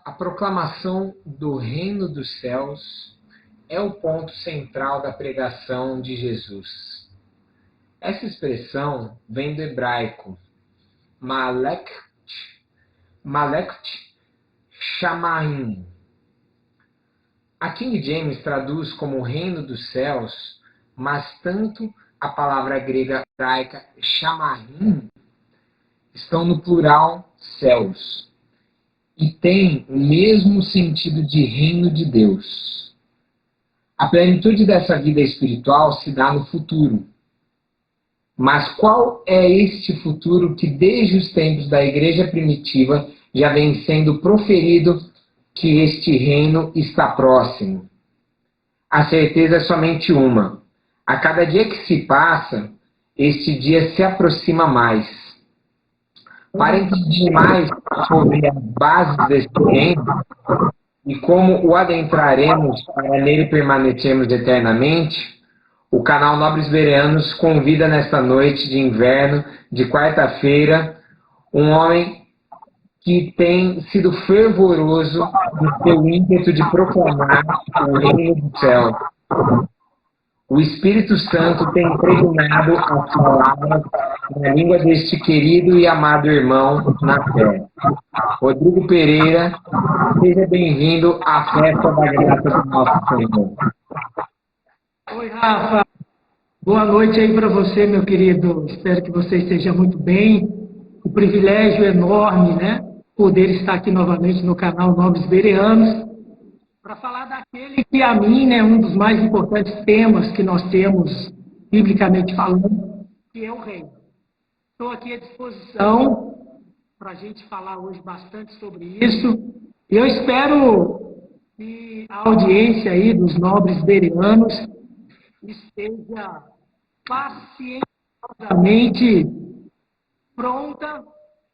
A proclamação do reino dos céus é o ponto central da pregação de Jesus. Essa expressão vem do hebraico Malekt Shamaim. A King James traduz como reino dos céus, mas tanto a palavra grega hebraica Shamaim estão no plural céus e tem o mesmo sentido de reino de Deus. A plenitude dessa vida espiritual se dá no futuro. Mas qual é este futuro que desde os tempos da igreja primitiva já vem sendo proferido que este reino está próximo? A certeza é somente uma. A cada dia que se passa, este dia se aproxima mais. Para entender mais sobre as bases deste reino e como o adentraremos para nele permanecermos eternamente, o canal Nobres Bereanos convida nesta noite de inverno, de quarta-feira, um homem que tem sido fervoroso no seu ímpeto de proclamar o reino do céu. O Espírito Santo tem impregnado as palavras na língua deste querido e amado irmão na fé. Rodrigo Pereira, seja bem-vindo à festa da graça do nosso Senhor. Oi, Rafa. Boa noite aí para você, meu querido. Espero que você esteja muito bem. O privilégio enorme, né? Poder estar aqui novamente no canal Nobres Bereanos para falar daquele que, a mim, né, um dos mais importantes temas que nós temos, biblicamente falando, que é o reino. Estou aqui à disposição para a gente falar hoje bastante sobre isso. E eu espero que a audiência aí dos Nobres Bereanos esteja pacientemente pronta,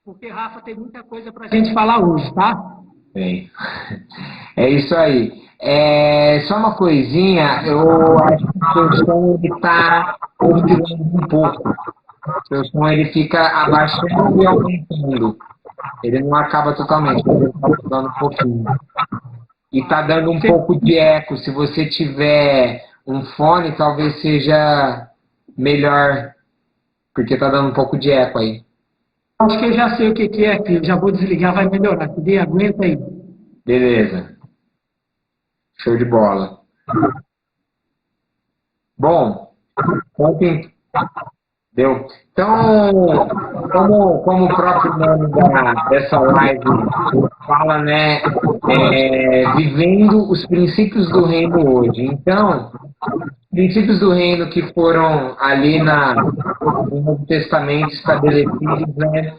porque Rafa tem muita coisa para a gente falar hoje, tá? Bem, é isso aí. Só uma coisinha, eu acho que o seu som está oscilando um pouco. O seu som ele fica abaixando e aumentando. Ele não acaba totalmente, mas ele está oscilando um pouquinho. E está dando um pouco de eco. Se você tiver um fone, talvez seja melhor, porque está dando um pouco de eco aí. Acho que eu já sei o que é aqui. Eu já vou desligar, vai melhorar. Aguenta aí. Beleza. Show de bola. Bom, ontem deu. Então, como o próprio nome dessa live fala, né, vivendo os princípios do reino hoje. Então, princípios do reino que foram ali no Novo Testamento estabelecidos, né,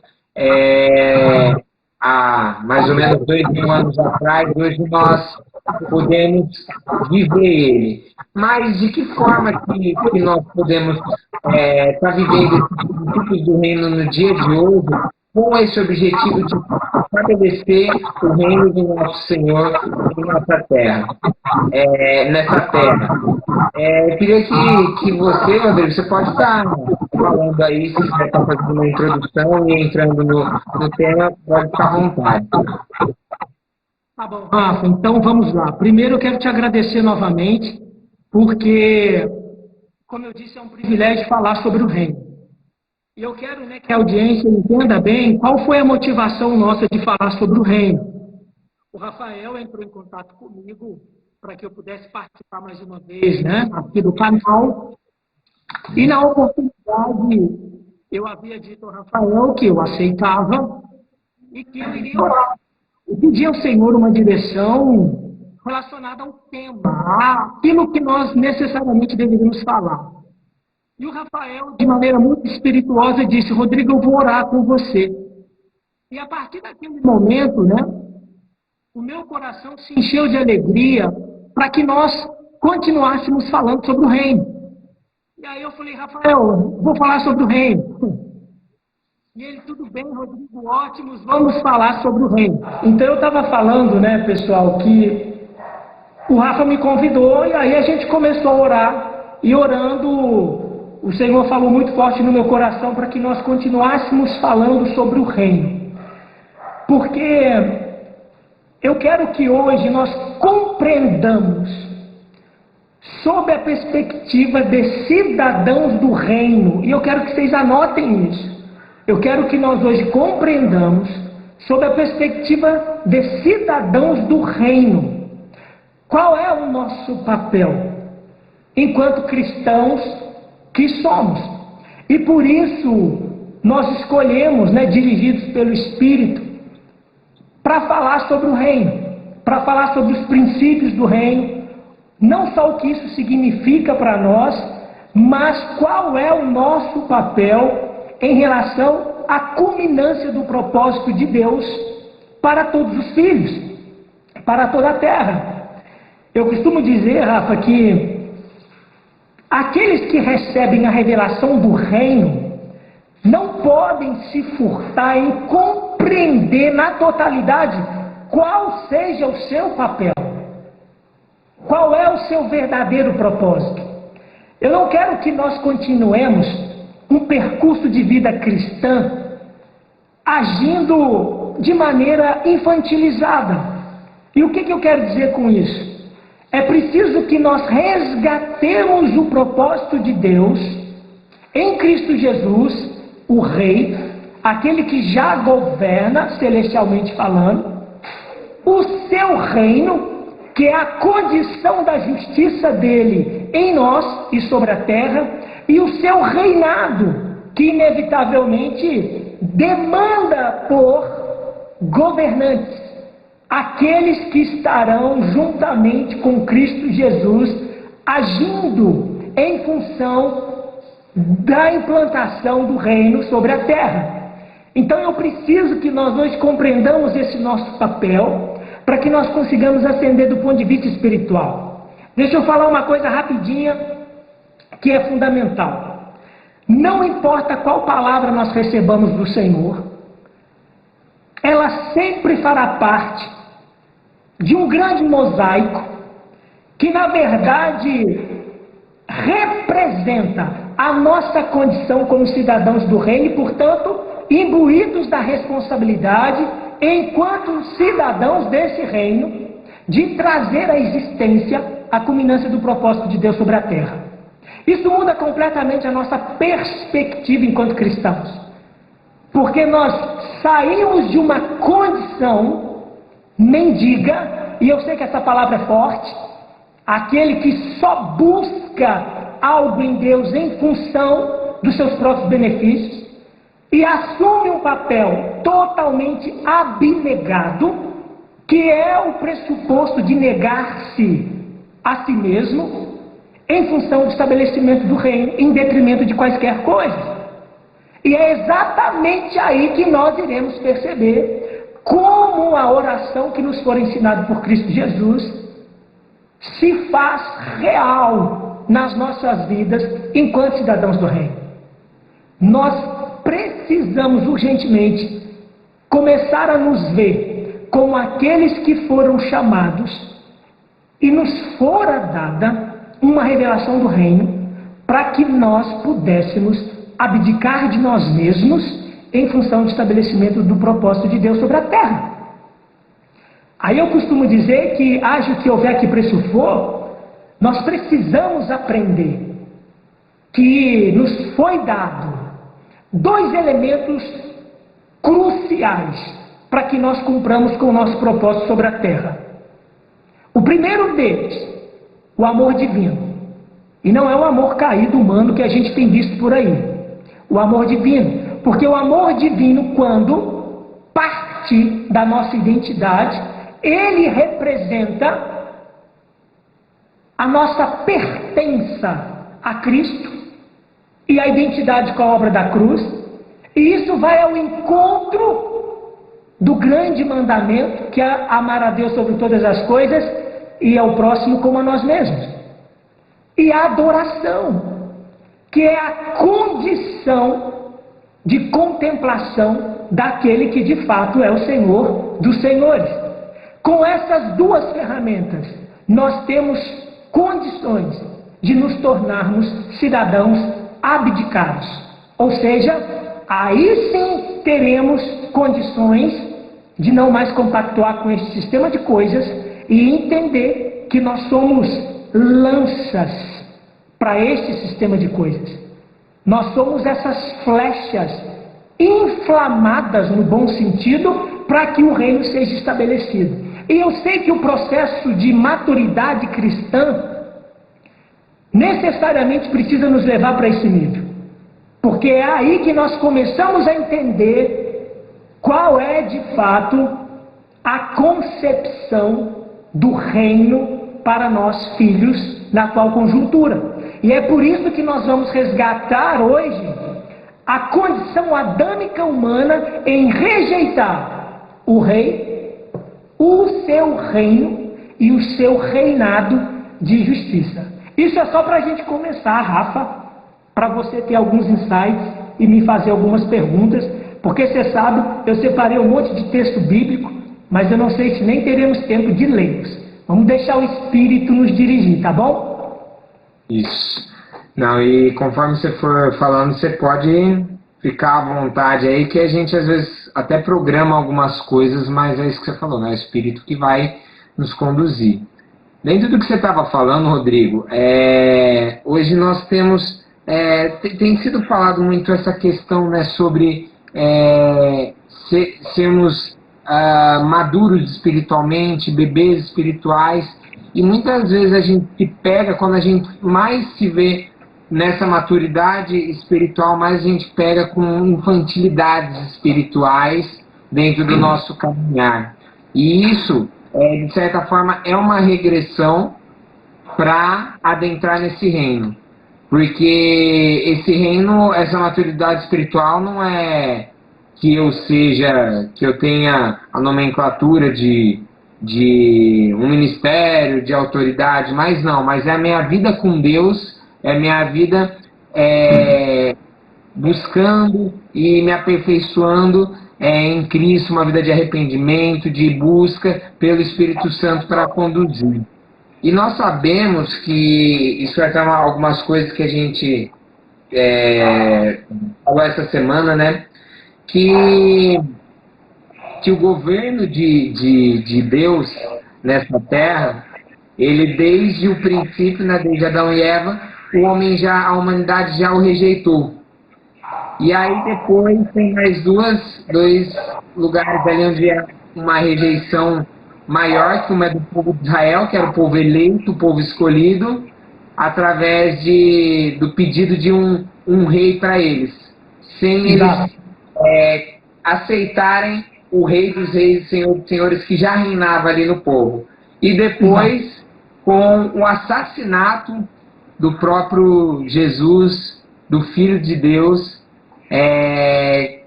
há mais ou menos 2.000 anos atrás, hoje nós podemos viver ele. Mas de que forma que nós podemos estar vivendo esses princípios do reino no dia de hoje, com esse objetivo de estabelecer o reino do nosso Senhor em nossa terra, nessa terra? Eu queria que você, Rodrigo, você pode estar falando aí, se você está fazendo uma introdução e entrando no tema, pode ficar à vontade. Tá bom, Rafa, então vamos lá. Primeiro eu quero te agradecer novamente, porque, como eu disse, é um privilégio falar sobre o reino. E eu quero, né, que a audiência entenda bem qual foi a motivação nossa de falar sobre o reino. O Rafael entrou em contato comigo para que eu pudesse participar mais uma vez, né, aqui do canal. E na oportunidade, eu havia dito ao Rafael que eu aceitava e que eu iria orar. Eu pedi ao Senhor uma direção relacionada ao tema, àquilo que nós necessariamente deveríamos falar. E o Rafael, de maneira muito espirituosa, disse: Rodrigo, eu vou orar com você. E a partir daquele momento, né, o meu coração se encheu de alegria para que nós continuássemos falando sobre o reino. E aí eu falei: Rafael, vou falar sobre o reino. E ele: tudo bem, Rodrigo, ótimos, vamos falar sobre o reino. Então eu estava falando, né, pessoal, que o Rafa me convidou e aí a gente começou a orar. E orando, o Senhor falou muito forte no meu coração para que nós continuássemos falando sobre o reino. Porque Eu quero que hoje nós compreendamos, sob a perspectiva de cidadãos do reino, e eu quero que vocês anotem isso. Eu quero que nós hoje compreendamos, sob a perspectiva de cidadãos do reino, qual é o nosso papel enquanto cristãos que somos. E por isso nós escolhemos, dirigidos pelo Espírito, para falar sobre o reino, para falar sobre os princípios do reino, não só o que isso significa para nós, mas qual é o nosso papel em relação à culminância do propósito de Deus para todos os filhos, para toda a terra. Eu costumo dizer, Rafa, que aqueles que recebem a revelação do reino não podem se furtar em compreender na totalidade qual seja o seu papel, qual é o seu verdadeiro propósito. Eu não quero que nós continuemos um percurso de vida cristã agindo de maneira infantilizada. E o que eu quero dizer com isso? É preciso que nós resgatemos o propósito de Deus em Cristo Jesus, o Rei, aquele que já governa, celestialmente falando, o seu reino, que é a condição da justiça dele em nós e sobre a terra, e o seu reinado, que inevitavelmente demanda por governantes, aqueles que estarão juntamente com Cristo Jesus, agindo em função da implantação do reino sobre a terra. Então eu preciso que nós hoje compreendamos esse nosso papel, para que nós consigamos ascender do ponto de vista espiritual. Deixa eu falar uma coisa rapidinha, que é fundamental. Não importa qual palavra nós recebamos do Senhor, ela sempre fará parte de um grande mosaico, que na verdade representa a nossa condição como cidadãos do reino e, portanto, imbuídos da responsabilidade, enquanto cidadãos desse reino, de trazer à existência a culminância do propósito de Deus sobre a terra. Isso muda completamente a nossa perspectiva enquanto cristãos, porque nós saímos de uma condição mendiga, e eu sei que essa palavra é forte, aquele que só busca algo em Deus em função dos seus próprios benefícios, e assume um papel totalmente abnegado, que é o pressuposto de negar-se a si mesmo em função do estabelecimento do reino, em detrimento de quaisquer coisas. E é exatamente aí que nós iremos perceber como a oração que nos for ensinada por Cristo Jesus se faz real nas nossas vidas enquanto cidadãos do reino. Nós precisamos urgentemente começar a nos ver como aqueles que foram chamados e nos fora dada uma revelação do reino, para que nós pudéssemos abdicar de nós mesmos em função do estabelecimento do propósito de Deus sobre a terra. Aí eu costumo dizer que, haja o que houver que pressupor, nós precisamos aprender que nos foi dado dois elementos cruciais para que nós cumpramos com o nosso propósito sobre a terra. O primeiro deles, o amor divino. E não é o amor caído humano que a gente tem visto por aí. O amor divino. Porque o amor divino, quando parte da nossa identidade, ele representa a nossa pertença a Cristo e a identidade com a obra da cruz, e isso vai ao encontro do grande mandamento, que é amar a Deus sobre todas as coisas e ao próximo como a nós mesmos. E a adoração, que é a condição de contemplação daquele que de fato é o Senhor dos senhores. Com essas duas ferramentas, nós temos condições de nos tornarmos cidadãos abdicados. Ou seja, aí sim teremos condições de não mais compactuar com esse sistema de coisas e entender que nós somos lanças para este sistema de coisas. Nós somos essas flechas inflamadas, no bom sentido, para que o reino seja estabelecido. E eu sei que o processo de maturidade cristã necessariamente precisa nos levar para esse nível. Porque é aí que nós começamos a entender qual é, de fato, a concepção do reino para nós filhos na atual conjuntura. E é por isso que nós vamos resgatar hoje a condição adâmica humana em rejeitar o rei, o seu reino e o seu reinado de justiça. Isso é só para a gente começar, Rafa, para você ter alguns insights e me fazer algumas perguntas, porque você sabe, eu separei um monte de texto bíblico, mas eu não sei se nem teremos tempo de lê-los. Vamos deixar o Espírito nos dirigir, tá bom? Isso. Não, e conforme você for falando, você pode ficar à vontade aí, que a gente às vezes até programa algumas coisas, mas é isso que você falou, né? É o Espírito que vai nos conduzir. Dentro do que você estava falando, Rodrigo, hoje nós temos, tem sido falado muito essa questão, né, sobre sermos maduros espiritualmente, bebês espirituais, e muitas vezes a gente se pega, quando a gente mais se vê nessa maturidade espiritual, mais a gente pega com infantilidades espirituais dentro do nosso caminhar. E isso, de certa forma, é uma regressão para adentrar nesse reino. Porque esse reino, essa maturidade espiritual não é que eu tenha a nomenclatura de um ministério, de autoridade, mas não, mas é a minha vida com Deus, é a minha vida buscando e me aperfeiçoando em Cristo, uma vida de arrependimento, de busca pelo Espírito Santo para conduzir. E nós sabemos que, isso é até algumas coisas que a gente falou essa semana, né? Que o governo de Deus nessa terra, ele desde o princípio, né, desde Adão e Eva, a humanidade já o rejeitou. E aí depois tem mais dois lugares ali onde é uma rejeição maior, que uma é do povo de Israel, que era o povo eleito, o povo escolhido, através do pedido de um rei para eles, sem eles aceitarem o rei dos reis, senhor dos senhores, que já reinava ali no povo. E depois, com o assassinato do próprio Jesus, do Filho de Deus,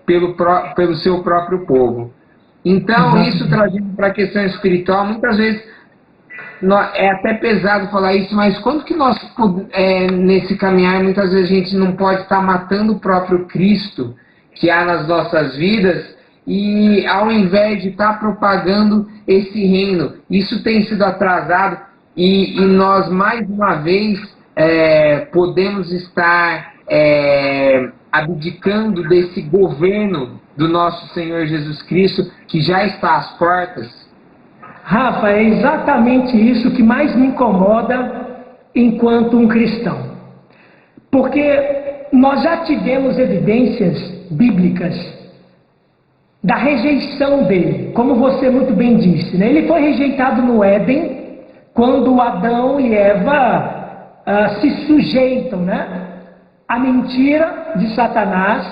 pelo seu próprio povo. Então, isso trazendo para a questão espiritual, muitas vezes é até pesado falar isso, mas quando que nós, nesse caminhar, muitas vezes a gente não pode estar matando o próprio Cristo que há nas nossas vidas, e ao invés de estar propagando esse reino, isso tem sido atrasado, e nós mais uma vez podemos estar abdicando desse governo do nosso Senhor Jesus Cristo, que já está às portas. Rafa, é exatamente isso que mais me incomoda enquanto um cristão. Porque nós já tivemos evidências bíblicas da rejeição dele, como você muito bem disse, né? Ele foi rejeitado no Éden, quando Adão e Eva se sujeitam, né, à mentira de Satanás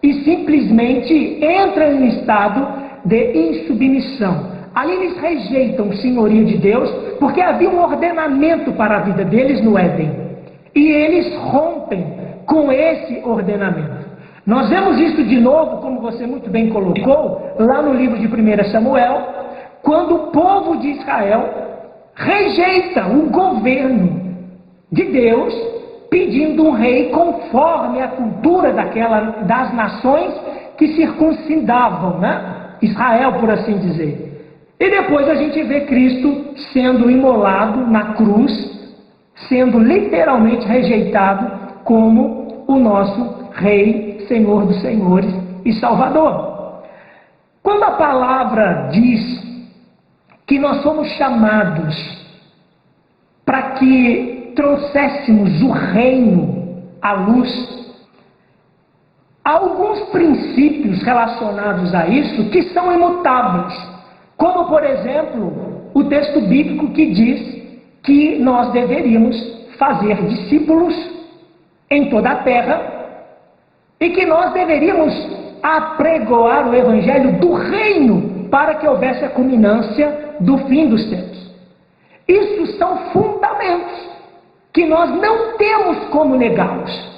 e simplesmente entram em estado de insubmissão. Ali eles rejeitam o senhorio de Deus, porque havia um ordenamento para a vida deles no Éden. E eles rompem com esse ordenamento. Nós vemos isso de novo, como você muito bem colocou, lá no livro de 1 Samuel, quando o povo de Israel rejeita o governo de Deus, pedindo um rei conforme a cultura das nações que circuncidavam, né? Israel, por assim dizer. E depois a gente vê Cristo sendo imolado na cruz, sendo literalmente rejeitado como o nosso Rei, Senhor dos Senhores e Salvador. Quando a palavra diz que nós somos chamados para que trouxéssemos o reino à luz, há alguns princípios relacionados a isso que são imutáveis, como, por exemplo, o texto bíblico que diz que nós deveríamos fazer discípulos em toda a terra e que nós deveríamos apregoar o evangelho do reino para que houvesse a culminância do fim dos tempos. Isso são fundamentos que nós não temos como negá-los.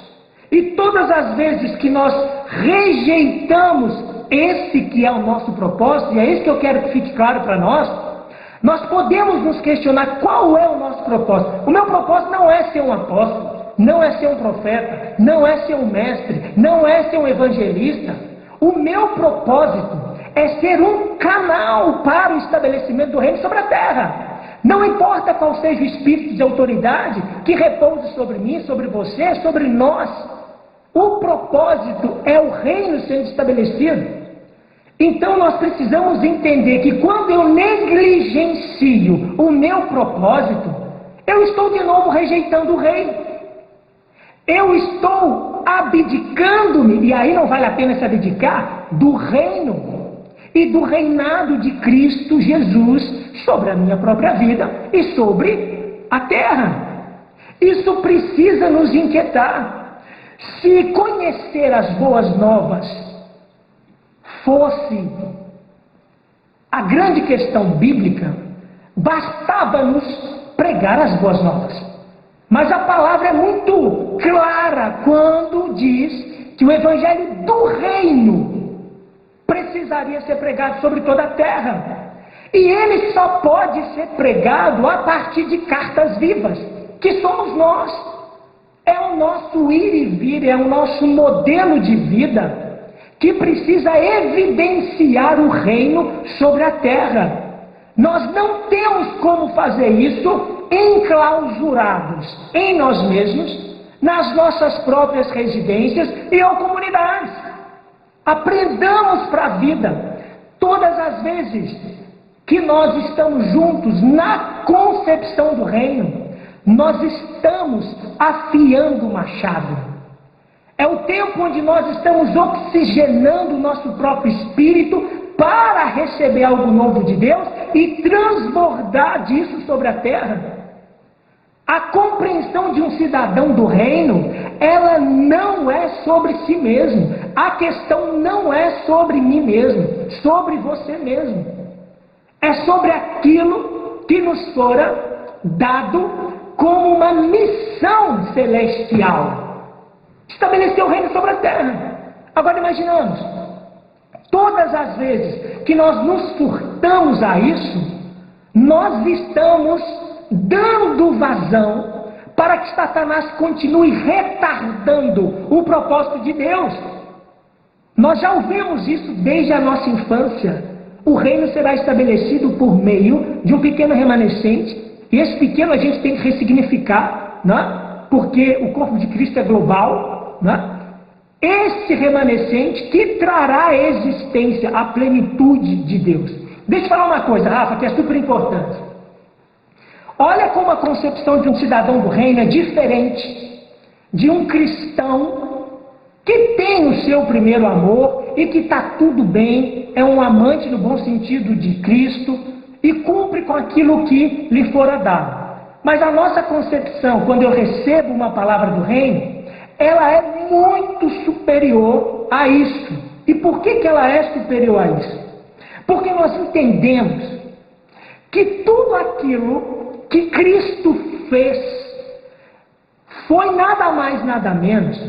E todas as vezes que nós rejeitamos esse que é o nosso propósito, e é isso que eu quero que fique claro para nós podemos nos questionar qual é o nosso propósito. O meu propósito não é ser um apóstolo, não é ser um profeta, não é ser um mestre, não é ser um evangelista. O meu propósito é ser um canal para o estabelecimento do reino sobre a terra. Não importa qual seja o espírito de autoridade que repouse sobre mim, sobre você, sobre nós. O propósito é o reino sendo estabelecido. Então nós precisamos entender que quando eu negligencio o meu propósito, eu estou de novo rejeitando o reino. Eu estou abdicando-me, e aí não vale a pena se abdicar, do reino e do reinado de Cristo Jesus sobre a minha própria vida e sobre a terra. Isso precisa nos inquietar. Se conhecer as boas novas fosse a grande questão bíblica, bastava-nos pregar as boas novas. Mas a palavra é muito clara quando diz que o evangelho do reino precisaria ser pregado sobre toda a terra. E ele só pode ser pregado a partir de cartas vivas, que somos nós. É o nosso ir e vir, é o nosso modelo de vida que precisa evidenciar o reino sobre a terra. Nós não temos como fazer isso enclausurados em nós mesmos, nas nossas próprias residências e ou comunidades. Aprendamos para a vida. Todas as vezes que nós estamos juntos na concepção do reino, nós estamos afiando o machado. É o tempo onde nós estamos oxigenando o nosso próprio espírito para receber algo novo de Deus e transbordar disso sobre a terra. A compreensão de um cidadão do reino, ela não é sobre si mesmo. A questão não é sobre mim mesmo, sobre você mesmo. É sobre aquilo que nos fora dado como uma missão celestial. Estabelecer o reino sobre a terra. Agora imaginamos, todas as vezes que nós nos furtamos a isso, nós estamos dando vazão para que Satanás continue retardando o propósito de Deus. Nós já ouvimos isso desde a nossa infância. O reino será estabelecido por meio de um pequeno remanescente. E esse pequeno a gente tem que ressignificar, né? Porque o corpo de Cristo é global, né? Esse remanescente que trará à existência a plenitude de Deus. Deixa eu falar uma coisa, Rafa, que é super importante. Olha como a concepção de um cidadão do reino é diferente de um cristão que tem o seu primeiro amor e que está tudo bem, é um amante no bom sentido de Cristo, e cumpre com aquilo que lhe fora dado. Mas a nossa concepção, quando eu recebo uma palavra do reino, ela é muito superior a isso. E por que ela é superior a isso? Porque nós entendemos que tudo aquilo que Cristo fez foi nada mais, nada menos,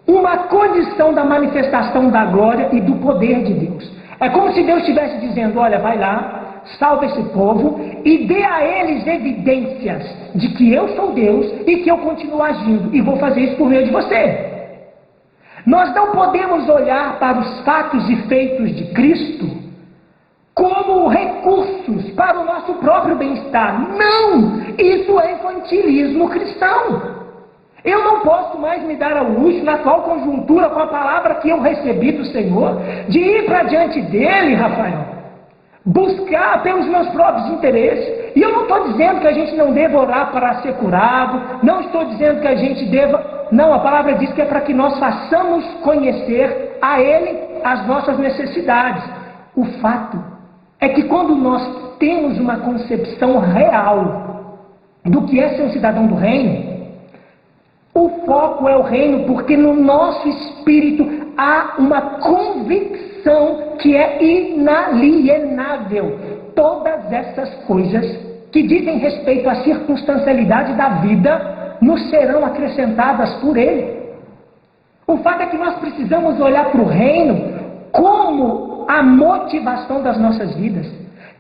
uma condição da manifestação da glória e do poder de Deus. É como se Deus estivesse dizendo, olha, vai lá, salva esse povo e dê a eles evidências de que eu sou Deus e que eu continuo agindo e vou fazer isso por meio de você. Nós não podemos olhar para os fatos e feitos de Cristo como recursos para o nosso próprio bem-estar. Não! Isso é infantilismo cristão. Eu não posso mais me dar ao luxo, na atual conjuntura, com a palavra que eu recebi do Senhor, de ir para diante dele, Rafael, buscar pelos meus próprios interesses. E eu não estou dizendo que a gente não deva orar para ser curado, não estou dizendo que a gente deva... Não, a palavra diz que é para que nós façamos conhecer a Ele as nossas necessidades. O fato é que quando nós temos uma concepção real do que é ser um cidadão do reino, o foco é o reino, porque no nosso espírito há uma convicção que é inalienável. Todas essas coisas que dizem respeito à circunstancialidade da vida nos serão acrescentadas por Ele. O fato é que nós precisamos olhar para o reino como a motivação das nossas vidas.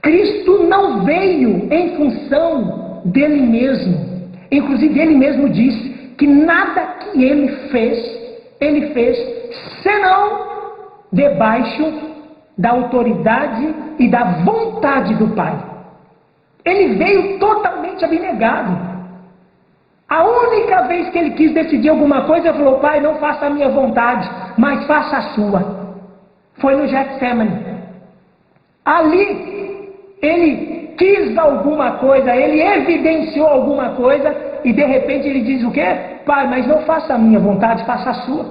Cristo não veio em função dele mesmo. Inclusive, ele mesmo disse que nada que ele fez senão debaixo da autoridade e da vontade do Pai. Ele veio totalmente abnegado. A única vez que ele quis decidir alguma coisa, ele falou: Pai, não faça a minha vontade, mas faça a sua. Foi no Getsemane. Ali, ele quis alguma coisa, ele evidenciou alguma coisa, e de repente ele diz o quê? Pai, mas não faça a minha vontade, faça a sua.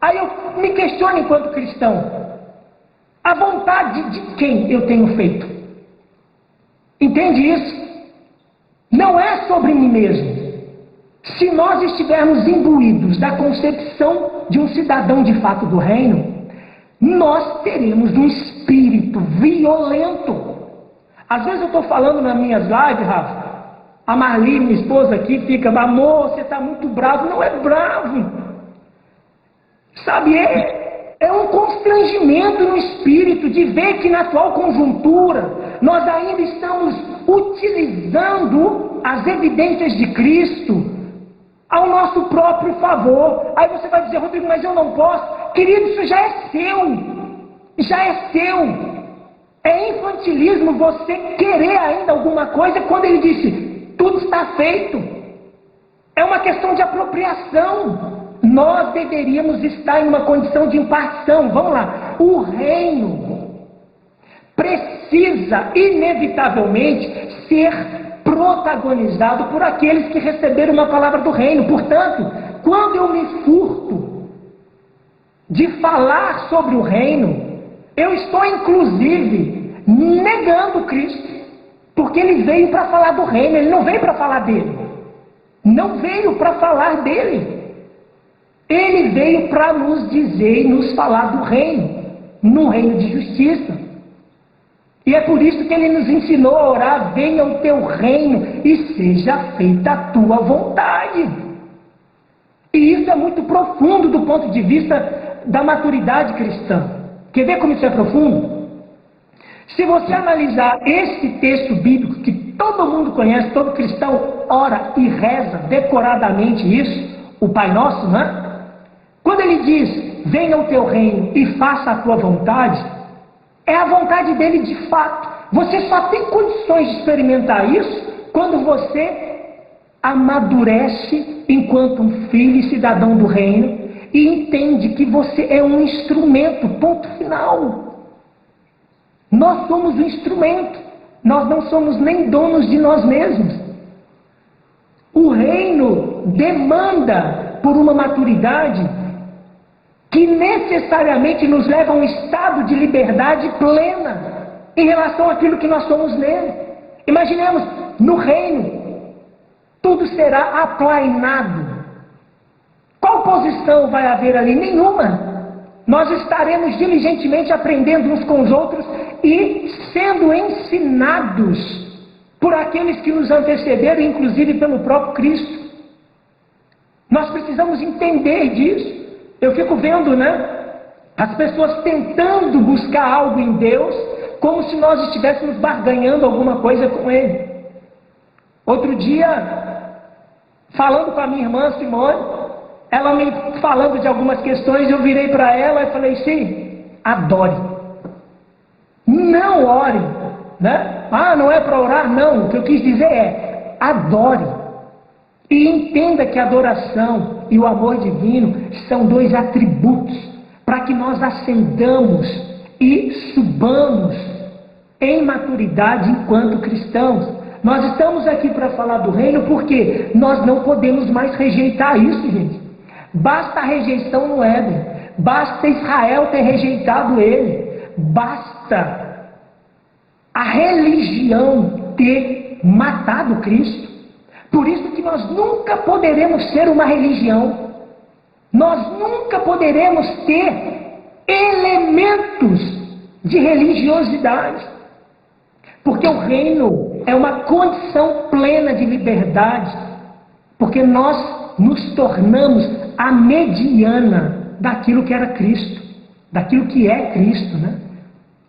Aí eu me questiono enquanto cristão: a vontade de quem eu tenho feito? Entende isso? Não é sobre mim mesmo. Se nós estivermos imbuídos da concepção de um cidadão de fato do reino, nós teremos um espírito violento. Às vezes eu estou falando nas minhas lives, Rafa, a Marli, minha esposa aqui, fica: amor, você está muito bravo. Não é bravo. Sabe, é um constrangimento no espírito de ver que na atual conjuntura nós ainda estamos utilizando as evidências de Cristo ao nosso próprio favor. Aí você vai dizer: Rodrigo, mas eu não posso. Querido, isso já é seu. Já é seu. É infantilismo você querer ainda alguma coisa quando ele disse: tudo está feito. É uma questão de apropriação. Nós deveríamos estar em uma condição de impartição. Vamos lá. O reino precisa, inevitavelmente, ser protagonizado por aqueles que receberam uma palavra do reino. Portanto, quando eu me furto de falar sobre o reino, eu estou, inclusive, negando Cristo. Porque ele veio para falar do reino, ele não veio para falar dele. Não veio para falar dele. Ele veio para nos dizer e nos falar do reino, no reino de justiça. E é por isso que ele nos ensinou a orar: venha o teu reino e seja feita a tua vontade. E isso é muito profundo do ponto de vista da maturidade cristã. Quer ver como isso é profundo? Se você analisar esse texto bíblico que todo mundo conhece, todo cristão ora e reza decoradamente isso, o Pai Nosso, né? Quando ele diz: venha o teu reino e faça a tua vontade, é a vontade dele de fato. Você só tem condições de experimentar isso quando você amadurece enquanto um filho e cidadão do reino e entende que você é um instrumento, ponto final. Nós somos um instrumento, nós não somos nem donos de nós mesmos. O reino demanda por uma maturidade que necessariamente nos leva a um estado de liberdade plena em relação àquilo que nós somos nele. Imaginemos, no reino, tudo será aplainado. Qual posição vai haver ali? Nenhuma. Nós estaremos diligentemente aprendendo uns com os outros e sendo ensinados por aqueles que nos antecederam, inclusive pelo próprio Cristo. Nós precisamos entender disso. Eu fico vendo, as pessoas tentando buscar algo em Deus, como se nós estivéssemos barganhando alguma coisa com Ele. Outro dia, falando com a minha irmã Simone, ela me falando de algumas questões, eu virei para ela e falei: sim, adore. Não ore, não é para orar, não. O que eu quis dizer é: adore. E entenda que a adoração e o amor divino são dois atributos para que nós ascendamos e subamos em maturidade enquanto cristãos. Nós estamos aqui para falar do reino porque nós não podemos mais rejeitar isso, gente. Basta a rejeição no Éden, basta Israel ter rejeitado ele, basta a religião ter matado Cristo. Por isso que nós nunca poderemos ser uma religião, nós nunca poderemos ter elementos de religiosidade, porque o reino é uma condição plena de liberdade, porque nós nos tornamos a mediana daquilo que era Cristo, daquilo que é Cristo, né?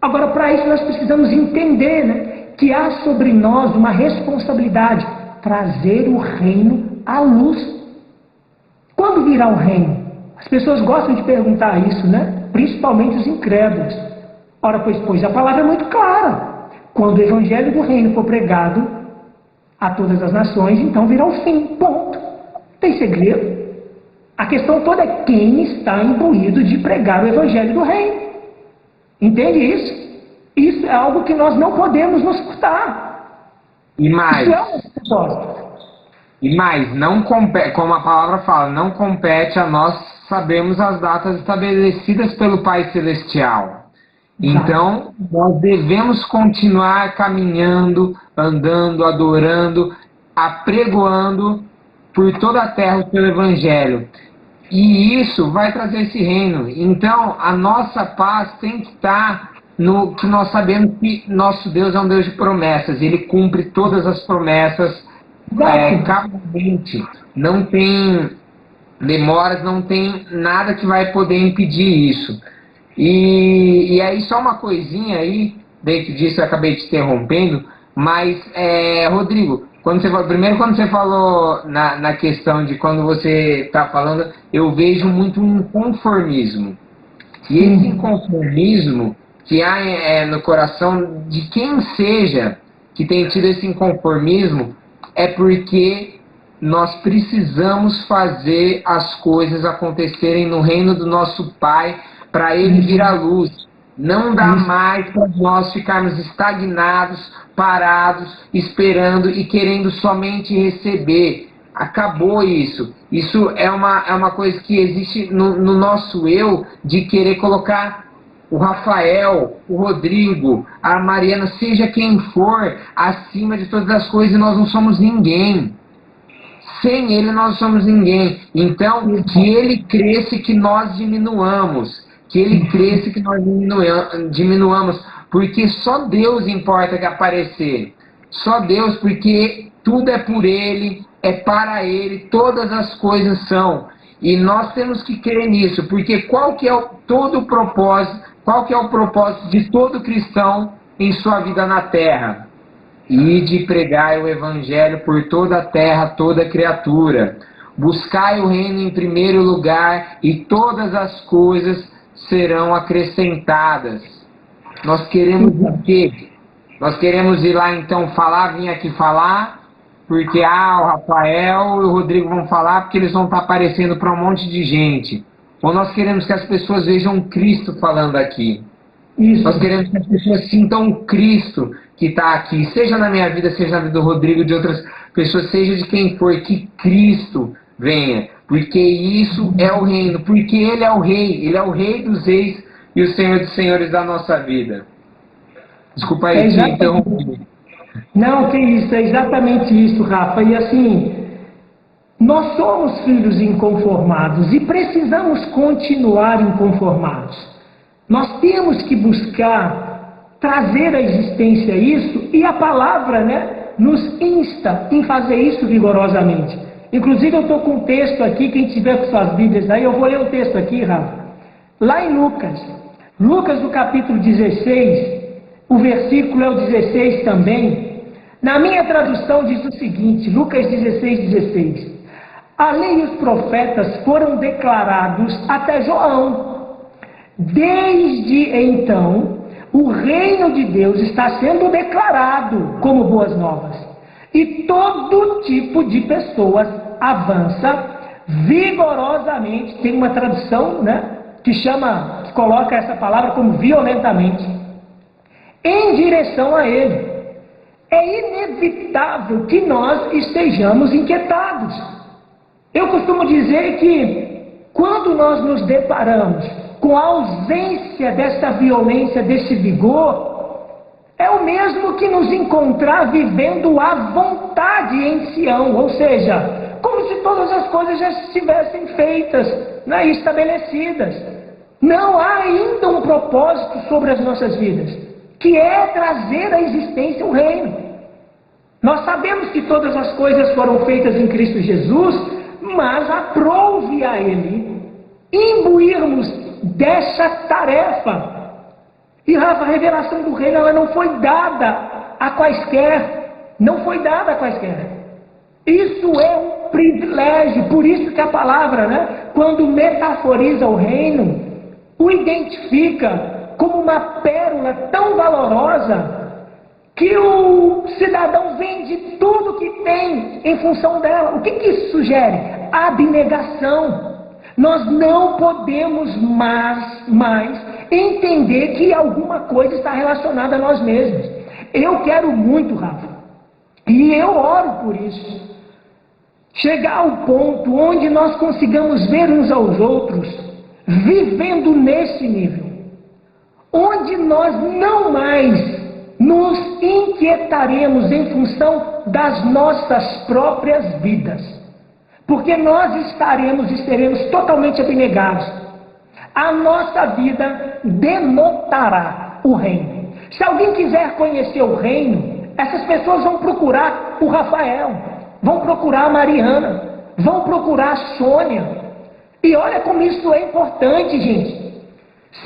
Agora, para isso nós precisamos entender, né, que há sobre nós uma responsabilidade, trazer o reino à luz. Quando virá o reino? As pessoas gostam de perguntar isso, né? Principalmente os incrédulos. Ora, pois a palavra é muito clara. Quando o evangelho do reino for pregado a todas as nações, então virá o fim. Ponto. Tem segredo. A questão toda é quem está imbuído de pregar o evangelho do reino. Entende isso? Isso é algo que nós não podemos nos furtar. E mais, isso é uma propósito. E mais, não compete, como a palavra fala, não compete a nós sabermos as datas estabelecidas pelo Pai Celestial. Então, nós devemos continuar caminhando, andando, adorando, apregoando por toda a terra o seu Evangelho. E isso vai trazer esse reino. Então, a nossa paz tem que estar no que nós sabemos que nosso Deus é um Deus de promessas. Ele cumpre todas as promessas cabalmente. Não tem demoras, não tem nada que vai poder impedir isso. E aí, só uma coisinha aí, dentro disso eu acabei te interrompendo, mas, Rodrigo, quando você falou na questão de quando você está falando, eu vejo muito um inconformismo. E esse inconformismo que há no coração de quem seja que tem tido esse inconformismo é porque nós precisamos fazer as coisas acontecerem no reino do nosso Pai para Ele vir à luz. Não dá mais para nós ficarmos estagnados, parados, esperando e querendo somente receber. Acabou isso. Isso é uma coisa que existe no nosso eu, de querer colocar o Rafael, o Rodrigo, a Mariana, seja quem for, acima de todas as coisas. Nós não somos ninguém. Sem Ele nós somos ninguém. Então, que Ele cresça e que nós diminuamos. Que Ele cresça e que nós diminuamos. Porque só Deus importa que aparecer. Só Deus, porque tudo é por Ele, é para Ele, todas as coisas são. E nós temos que crer nisso, porque qual que é o propósito de todo cristão em sua vida na terra? E de pregar o Evangelho por toda a terra, toda criatura. Buscai o reino em primeiro lugar e todas as coisas serão acrescentadas. Nós queremos o quê? Nós queremos ir lá então vir aqui falar, porque o Rafael e o Rodrigo vão falar porque eles vão estar aparecendo para um monte de gente. Ou nós queremos que as pessoas vejam Cristo falando aqui. Isso. Nós queremos que as pessoas sintam o Cristo que está aqui, seja na minha vida, seja na vida do Rodrigo, de outras pessoas, seja de quem for, que Cristo venha. Porque isso é o reino, porque Ele é o Rei dos reis e o Senhor dos senhores da nossa vida. Desculpa aí te interromper. Não, que isso, é exatamente isso, Rafa. E assim, nós somos filhos inconformados e precisamos continuar inconformados. Nós temos que buscar trazer à existência isso, e a palavra, nos insta em fazer isso vigorosamente. Inclusive eu estou com um texto aqui, quem tiver com suas Bíblias aí, eu vou ler o texto aqui, Rafa. Lá em Lucas no capítulo 16, o versículo é o 16 também. Na minha tradução diz o seguinte, Lucas 16:16. A lei e os profetas foram declarados até João. Desde então, o reino de Deus está sendo declarado como boas novas. E todo tipo de pessoas avança vigorosamente, tem uma tradução, né, que coloca essa palavra como violentamente, em direção a Ele. É inevitável que nós estejamos inquietados. Eu costumo dizer que quando nós nos deparamos com a ausência dessa violência, desse vigor, é o mesmo que nos encontrar vivendo à vontade em Sião, ou seja, como se todas as coisas já estivessem feitas, né, estabelecidas. Não há ainda um propósito sobre as nossas vidas, que é trazer à existência o reino. Nós sabemos que todas as coisas foram feitas em Cristo Jesus, mas aprouve a Ele imbuirmos dessa tarefa. E Rafa, a revelação do reino, ela não foi dada a quaisquer, não foi dada a quaisquer. Isso é um privilégio, por isso que a palavra, né, quando metaforiza o reino, o identifica como uma pérola tão valorosa que o cidadão vende tudo que tem em função dela. O que isso sugere? Abnegação. Nós não podemos mais entender que alguma coisa está relacionada a nós mesmos. Eu quero muito, Rafa, e eu oro por isso, chegar ao ponto onde nós consigamos ver uns aos outros vivendo nesse nível, onde nós não mais nos inquietaremos em função das nossas próprias vidas, porque nós seremos totalmente abnegados. A nossa vida denotará o reino. Se alguém quiser conhecer o reino, essas pessoas vão procurar o Rafael, vão procurar a Mariana, vão procurar a Sônia. E olha como isso é importante, gente.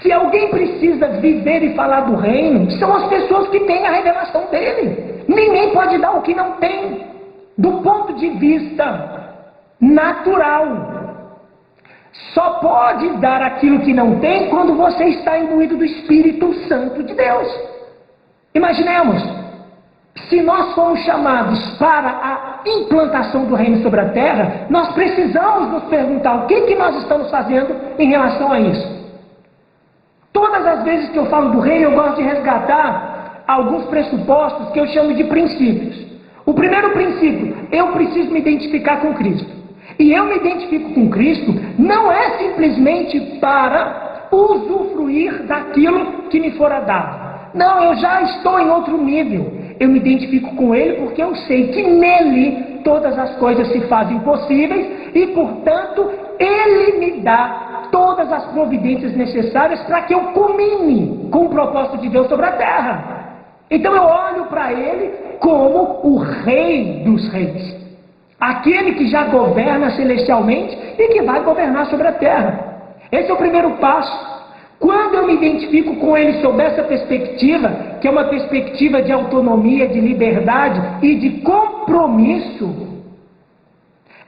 Se alguém precisa viver e falar do reino, são as pessoas que têm a revelação dele. Ninguém pode dar o que não tem, do ponto de vista natural. Só pode dar aquilo que não tem quando você está imbuído do Espírito Santo de Deus. Imaginemos, se nós fomos chamados para a implantação do reino sobre a terra, nós precisamos nos perguntar o que nós estamos fazendo em relação a isso. Todas as vezes que eu falo do reino, eu gosto de resgatar alguns pressupostos que eu chamo de princípios. O primeiro princípio, eu preciso me identificar com Cristo. E eu me identifico com Cristo não é simplesmente para usufruir daquilo que me fora dado. Não, eu já estou em outro nível. Eu me identifico com Ele porque eu sei que nele todas as coisas se fazem possíveis e, portanto, Ele me dá todas as providências necessárias para que eu culmine com o propósito de Deus sobre a terra. Então eu olho para Ele como o Rei dos Reis, aquele que já governa celestialmente e que vai governar sobre a terra. Esse é o primeiro passo. Quando eu me identifico com Ele sob essa perspectiva, que é uma perspectiva de autonomia, de liberdade e de compromisso,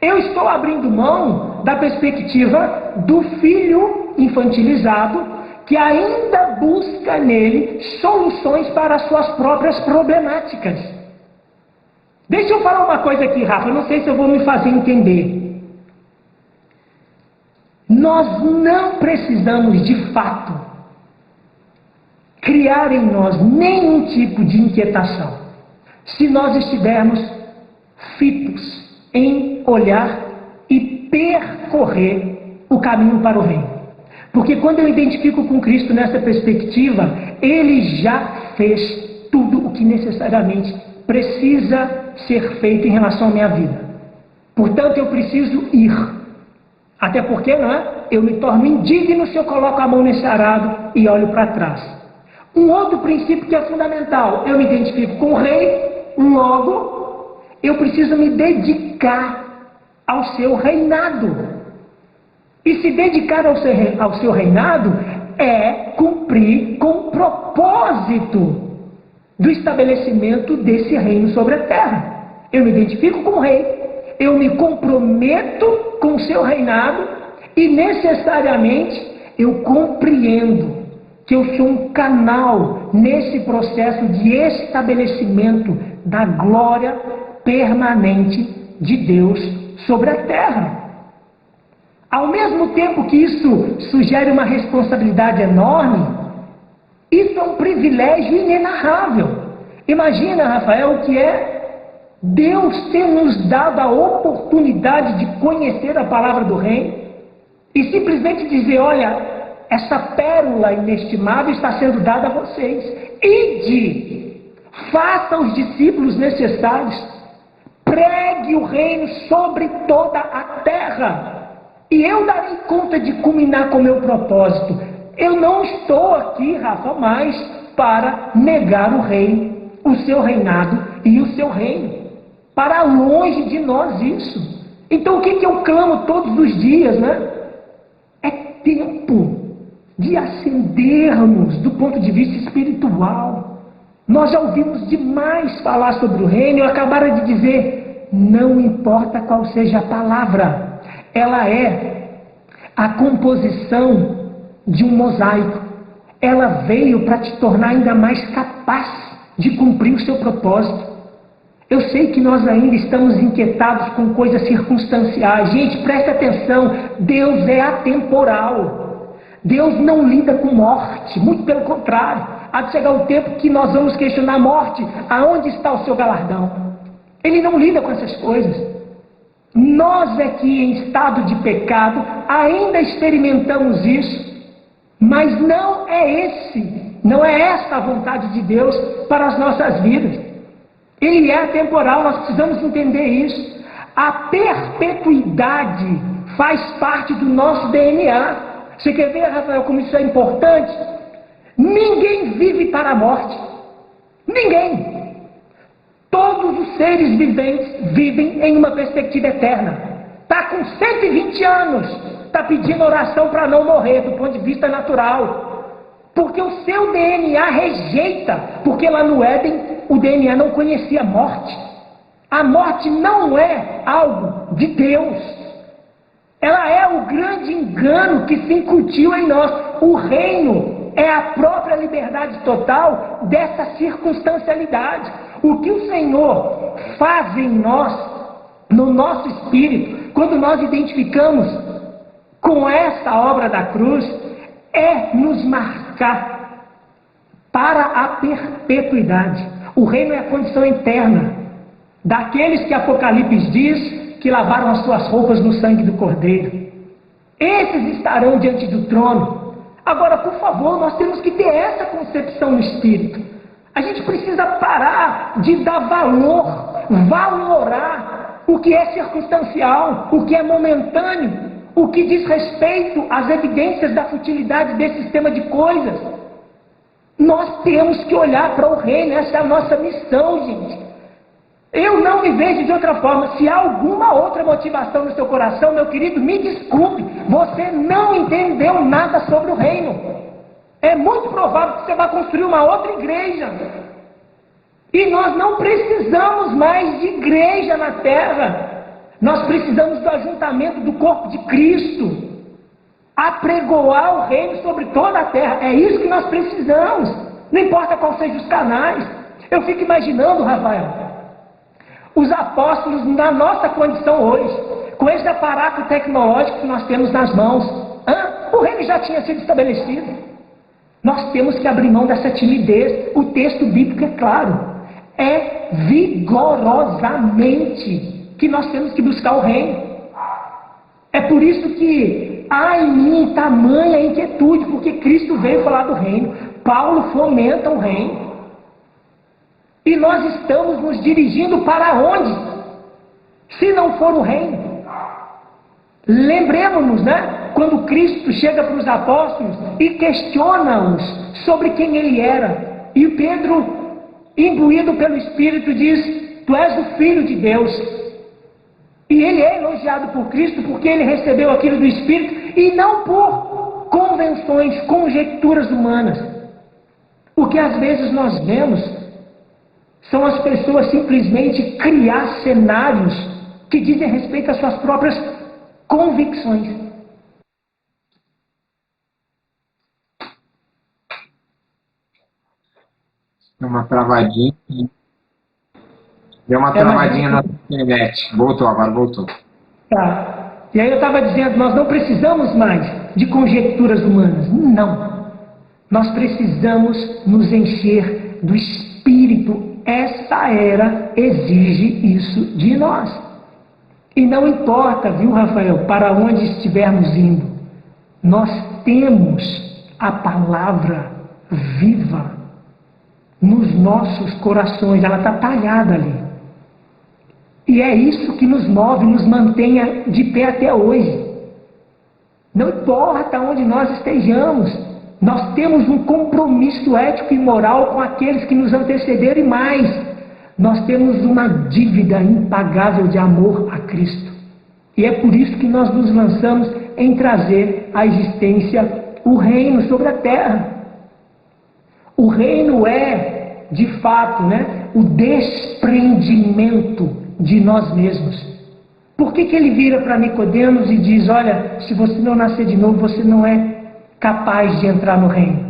eu estou abrindo mão da perspectiva do filho infantilizado, que ainda busca nele soluções para as suas próprias problemáticas. Deixa eu falar uma coisa aqui, Rafa, não sei se eu vou me fazer entender. Nós não precisamos, de fato, criar em nós nenhum tipo de inquietação, se nós estivermos fitos em olhar e percorrer o caminho para o reino. Porque quando eu identifico com Cristo nessa perspectiva, Ele já fez tudo o que necessariamente precisa ser feito em relação à minha vida. Portanto, eu preciso ir. Até porque, não é? Eu me torno indigno se eu coloco a mão nesse arado e olho para trás. Um outro princípio que é fundamental, eu me identifico com o rei, logo, eu preciso me dedicar ao seu reinado. E se dedicar ao seu reinado é cumprir com o propósito do estabelecimento desse reino sobre a terra. Eu me identifico com o rei, eu me comprometo com o seu reinado e necessariamente eu compreendo que eu sou um canal nesse processo de estabelecimento da glória permanente de Deus sobre a terra. Ao mesmo tempo que isso sugere uma responsabilidade enorme, isso é um privilégio inenarrável. Imagina, Rafael, o que é Deus ter nos dado a oportunidade de conhecer a palavra do Reino e simplesmente dizer, olha, essa pérola inestimável está sendo dada a vocês. Ide, faça os discípulos necessários, pregue o reino sobre toda a terra, e eu darei conta de culminar com o meu propósito. Eu não estou aqui, Rafa, mais para negar o reino, o seu reinado e o seu reino. Para longe de nós isso. Então o que eu clamo todos os dias, né? É tempo de ascendermos do ponto de vista espiritual. Nós já ouvimos demais falar sobre o reino. Eu acabara de dizer, não importa qual seja a palavra, ela é a composição de um mosaico. Ela veio para te tornar ainda mais capaz de cumprir o seu propósito. Eu sei que nós ainda estamos inquietados com coisas circunstanciais. Gente, presta atenção, Deus é atemporal. Deus não lida com morte, muito pelo contrário. Há de chegar o tempo que nós vamos questionar a morte, aonde está o seu galardão? Ele não lida com essas coisas. Nós é que em estado de pecado ainda experimentamos isso, mas não é essa a vontade de Deus para as nossas vidas. Ele é atemporal, nós precisamos entender isso. A perpetuidade faz parte do nosso DNA. Você quer ver, Rafael, como isso é importante? Ninguém vive para a morte. Ninguém. Todos os seres viventes vivem em uma perspectiva eterna. Está com 120 anos, está pedindo oração para não morrer do ponto de vista natural. Porque o seu DNA rejeita, porque lá no Éden o DNA não conhecia a morte. A morte não é algo de Deus. Ela é o grande engano que se incutiu em nós. O reino é a própria liberdade total dessa circunstancialidade. O que o Senhor faz em nós, no nosso espírito, quando nós identificamos com essa obra da cruz, é nos marcar para a perpetuidade. O reino é a condição interna daqueles que Apocalipse diz que lavaram as suas roupas no sangue do Cordeiro. Esses estarão diante do trono. Agora, por favor, nós temos que ter essa concepção no espírito. A gente precisa parar de dar valorar o que é circunstancial, o que é momentâneo, o que diz respeito às evidências da futilidade desse sistema de coisas. Nós temos que olhar para o reino, essa é a nossa missão, gente. Eu não me vejo de outra forma. Se há alguma outra motivação no seu coração, meu querido, me desculpe, você não entendeu nada sobre o reino. É muito provável que você vá construir uma outra igreja. E nós não precisamos mais de igreja na terra. Nós precisamos do ajuntamento do corpo de Cristo, apregoar o reino sobre toda a terra. É isso que nós precisamos, não importa quais sejam os canais. Eu fico imaginando, Rafael, os apóstolos na nossa condição hoje, com esse aparato tecnológico que nós temos nas mãos. O reino já tinha sido estabelecido. Nós temos que abrir mão dessa timidez. O texto bíblico é claro, é vigorosamente que nós temos que buscar o reino. É por isso que há em mim tamanha inquietude, porque Cristo veio falar do reino, Paulo fomenta o reino, e nós estamos nos dirigindo para onde? Se não for o reino. Lembremos-nos, né? Quando Cristo chega para os apóstolos e questiona-os sobre quem ele era, e Pedro, imbuído pelo Espírito, diz: tu és o Filho de Deus. E ele é elogiado por Cristo porque ele recebeu aquilo do Espírito e não por convenções, conjecturas humanas. O que às vezes nós vemos são as pessoas simplesmente criar cenários que dizem respeito às suas próprias convicções. Uma travadinha. Deu uma travadinha na internet. Voltou, agora voltou. Tá. E aí eu estava dizendo, nós não precisamos mais de conjecturas humanas. Não. Nós precisamos nos encher do Espírito. Esta era exige isso de nós. E não importa, viu, Rafael, para onde estivermos indo, nós temos a palavra viva nos nossos corações, ela está talhada ali. E é isso que nos move, nos mantenha de pé até hoje. Não importa onde nós estejamos, nós temos um compromisso ético e moral com aqueles que nos antecederam e mais, nós temos uma dívida impagável de amor a Cristo. E é por isso que nós nos lançamos em trazer à existência o reino sobre a terra. O reino é, de fato, o desprendimento de nós mesmos. Por que ele vira para Nicodemos e diz, olha, se você não nascer de novo, você não é capaz de entrar no reino?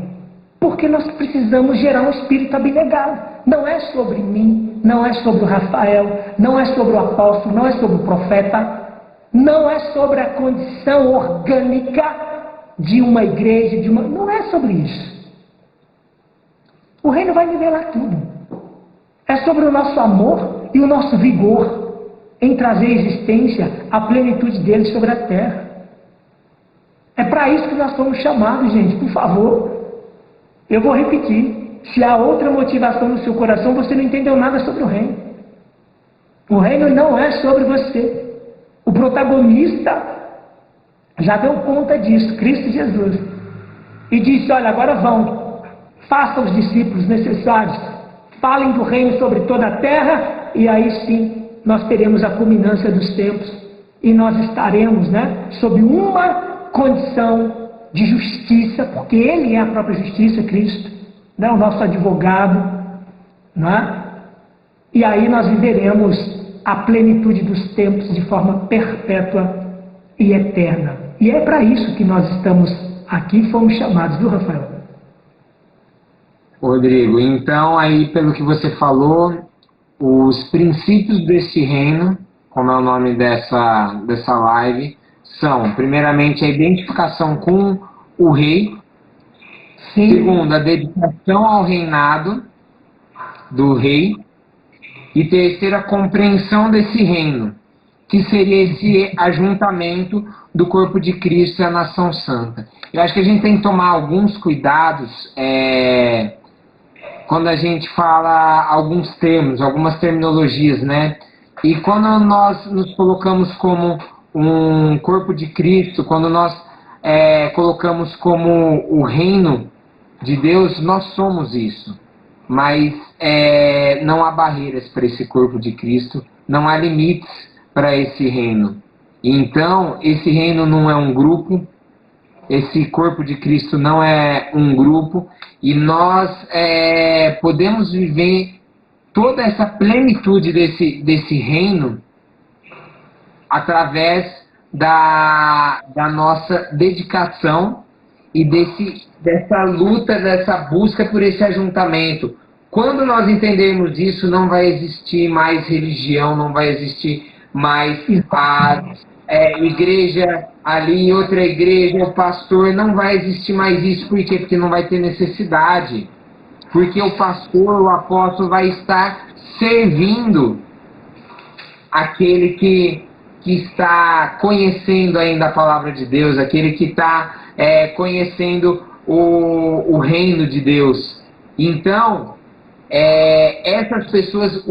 Porque nós precisamos gerar um espírito abnegado. Não é sobre mim, não é sobre o Rafael, não é sobre o apóstolo, não é sobre o profeta, não é sobre a condição orgânica de uma igreja, não é sobre isso. O reino vai nivelar tudo. É sobre o nosso amor e o nosso vigor em trazer à existência a plenitude dele sobre a terra. É para isso que nós somos chamados, gente, por favor. Eu vou repetir. Se há outra motivação no seu coração, você não entendeu nada sobre o reino. O reino não é sobre você. O protagonista já deu conta disso, Cristo Jesus. E disse, olha, agora vão, façam os discípulos necessários, falem do reino sobre toda a terra, e aí sim nós teremos a culminância dos tempos, e nós estaremos, sob uma condição de justiça, porque Ele é a própria justiça, Cristo, o nosso advogado, e aí nós viveremos a plenitude dos tempos de forma perpétua e eterna. E é para isso que nós estamos aqui, fomos chamados, viu, Rafael? Rodrigo, então aí pelo que você falou, os princípios desse reino, como é o nome dessa live, são, primeiramente, a identificação com o rei. Sim. Segundo, a dedicação ao reinado do rei. E terceiro, a compreensão desse reino, que seria esse ajuntamento do corpo de Cristo e a nação santa. Eu acho que a gente tem que tomar alguns cuidados quando a gente fala alguns termos, algumas terminologias, E quando nós nos colocamos como um corpo de Cristo, quando nós colocamos como o reino de Deus, nós somos isso. Mas não há barreiras para esse corpo de Cristo, não há limites para esse reino. Então, esse reino não é um grupo, esse corpo de Cristo não é um grupo, e nós podemos viver toda essa plenitude desse reino através da nossa dedicação e dessa luta, dessa busca por esse ajuntamento. Quando nós entendermos isso, não vai existir mais religião, não vai existir mais a igreja ali, outra igreja, o pastor, não vai existir mais isso. Por quê? Porque não vai ter necessidade. Porque o pastor, o apóstolo vai estar servindo aquele que está conhecendo ainda a palavra de Deus, aquele que está conhecendo o reino de Deus. Então, essas pessoas,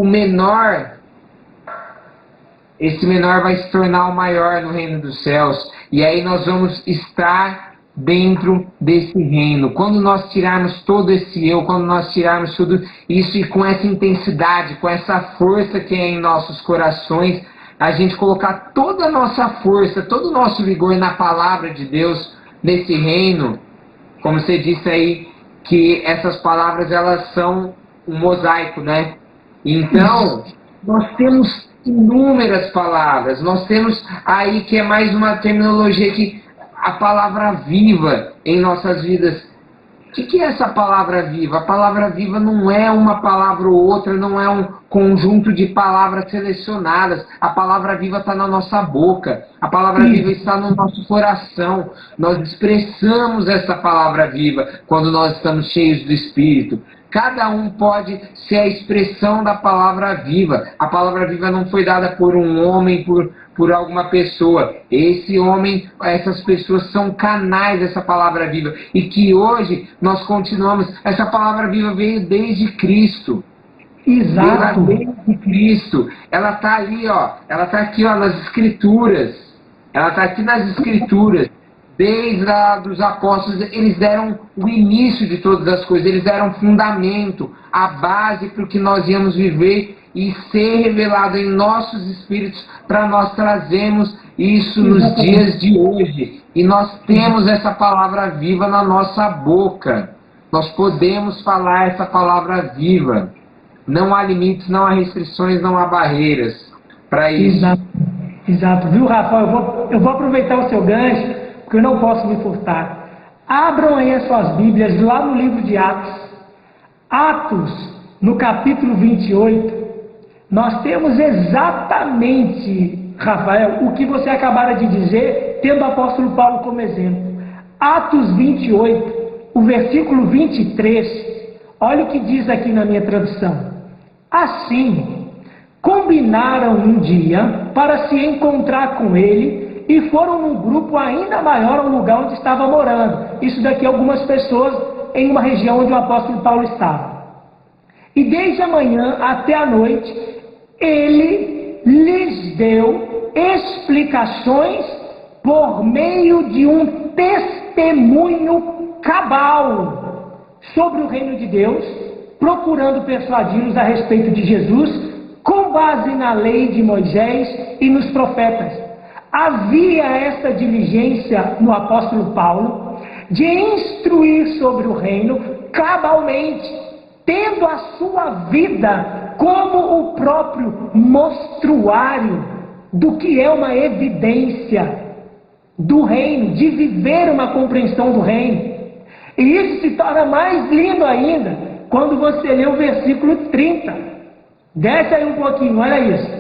esse menor vai se tornar o maior no reino dos céus, e aí nós vamos estar dentro desse reino. Quando nós tirarmos todo esse eu, quando nós tirarmos tudo isso e com essa intensidade, com essa força que é em nossos corações, a gente colocar toda a nossa força, todo o nosso vigor na palavra de Deus, nesse reino, como você disse aí, que essas palavras elas são um mosaico, Então, nós temos inúmeras palavras, nós temos aí que é mais uma terminologia que a palavra viva em nossas vidas, que é essa palavra viva? A palavra viva não é uma palavra ou outra, não é um conjunto de palavras selecionadas. A palavra viva está na nossa boca. A palavra viva está no nosso coração. Nós expressamos essa palavra viva quando nós estamos cheios do Espírito. Cada um pode ser a expressão da palavra viva. A palavra viva não foi dada por um homem, por alguma pessoa. Esse homem, essas pessoas são canais dessa palavra viva. E que hoje nós continuamos. Essa palavra viva veio desde Cristo. Exato. Desde Cristo. Ela está ali, ó. Ela está aqui, ó, nas Escrituras. Ela está aqui nas Escrituras. Desde os apóstolos, eles deram o início de todas as coisas, eles deram fundamento, a base para o que nós íamos viver e ser revelado em nossos espíritos para nós trazermos isso nos dias de hoje. E nós temos essa palavra viva na nossa boca. Nós podemos falar essa palavra viva. Não há limites, não há restrições, não há barreiras para isso. Exato. Exato. Viu, Rafael? Eu vou aproveitar o seu gancho, porque eu não posso me furtar. Abram aí as suas Bíblias lá no livro de Atos. Atos, no capítulo 28, nós temos exatamente, Rafael, o que você acabara de dizer, tendo o apóstolo Paulo como exemplo. Atos 28, o versículo 23, olha o que diz aqui na minha tradução. Assim, combinaram um dia para se encontrar com ele e foram num grupo ainda maior ao lugar onde estava morando. Isso daqui algumas pessoas em uma região onde o apóstolo Paulo estava. E desde a manhã até a noite, ele lhes deu explicações por meio de um testemunho cabal sobre o reino de Deus, procurando persuadi-los a respeito de Jesus, com base na lei de Moisés e nos profetas. Havia esta diligência no apóstolo Paulo de instruir sobre o reino cabalmente, tendo a sua vida como o próprio mostruário do que é uma evidência do reino, de viver uma compreensão do reino. E isso se torna mais lindo ainda quando você lê o versículo 30. Desce aí um pouquinho, olha isso.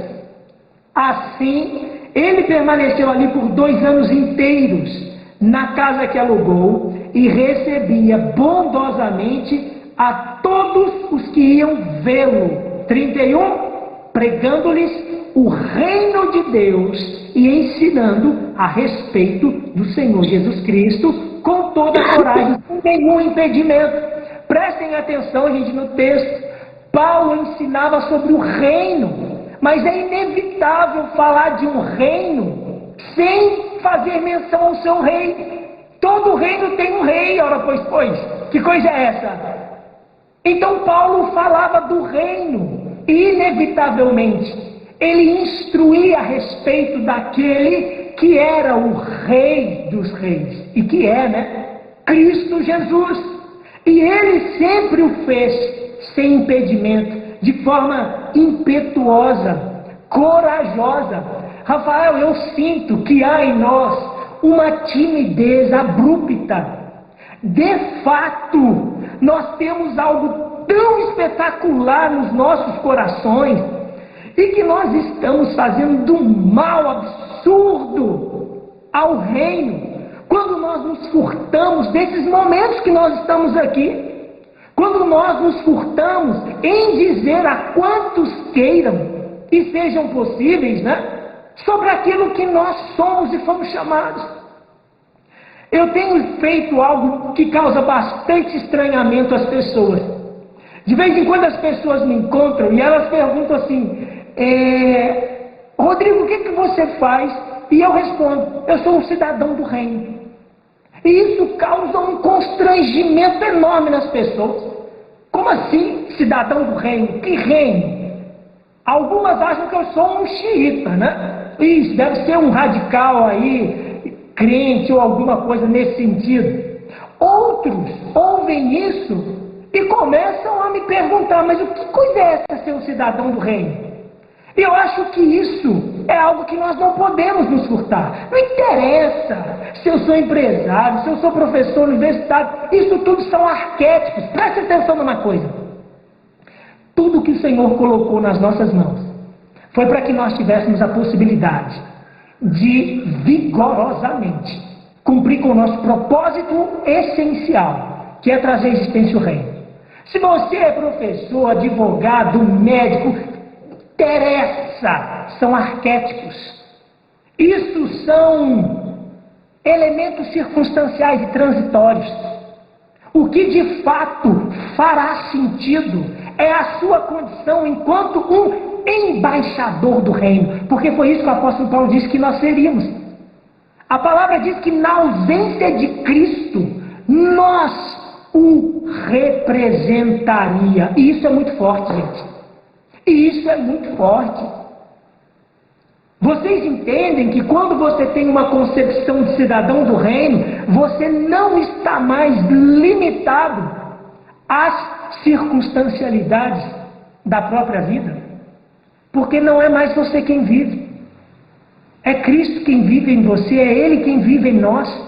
Assim, ele permaneceu ali por 2 anos inteiros na casa que alugou e recebia bondosamente a todos os que iam vê-lo. 31, pregando-lhes o reino de Deus e ensinando a respeito do Senhor Jesus Cristo com toda a coragem, sem nenhum impedimento. Prestem atenção, gente, no texto. Paulo ensinava sobre o reino, mas é inevitável falar de um reino sem fazer menção ao seu rei. Todo reino tem um rei, ora pois, que coisa é essa? Então Paulo falava do reino, e inevitavelmente ele instruía a respeito daquele que era o rei dos reis, e que é, né? Cristo Jesus. E ele sempre o fez sem impedimento, de forma impetuosa, corajosa. Rafael, eu sinto que há em nós uma timidez abrupta. De fato, nós temos algo tão espetacular nos nossos corações e que nós estamos fazendo um mal absurdo ao reino quando nós nos furtamos desses momentos que nós estamos aqui. Quando nós nos furtamos em dizer a quantos queiram e sejam possíveis, né, sobre aquilo que nós somos e fomos chamados. Eu tenho feito algo que causa bastante estranhamento às pessoas. De vez em quando as pessoas me encontram e elas perguntam assim, Rodrigo, o que você faz? E eu respondo, eu sou um cidadão do reino. E isso causa um constrangimento enorme nas pessoas. Como assim, cidadão do reino? Que reino? Algumas acham que eu sou um xiita, né? Isso, deve ser um radical aí, crente ou alguma coisa nesse sentido. Outros ouvem isso e começam a me perguntar, mas o que coisa é essa ser um cidadão do reino? E eu acho que isso é algo que nós não podemos nos furtar. Não interessa se eu sou empresário, se eu sou professor universitário, isso tudo são arquétipos. Preste atenção numa coisa. Tudo que o Senhor colocou nas nossas mãos foi para que nós tivéssemos a possibilidade de vigorosamente cumprir com o nosso propósito essencial, que é trazer existência ao reino. Se você é professor, advogado, médico, interessa, são arquétipos. Isso são elementos circunstanciais e transitórios. O que de fato fará sentido é a sua condição enquanto um embaixador do reino, porque foi isso que o apóstolo Paulo disse que nós seríamos. A palavra diz que na ausência de Cristo, nós o representaria. E isso é muito forte, gente. E isso é muito forte. Vocês entendem que quando você tem uma concepção de cidadão do reino, você não está mais limitado às circunstancialidades da própria vida? Porque não é mais você quem vive. É Cristo quem vive em você, é Ele quem vive em nós.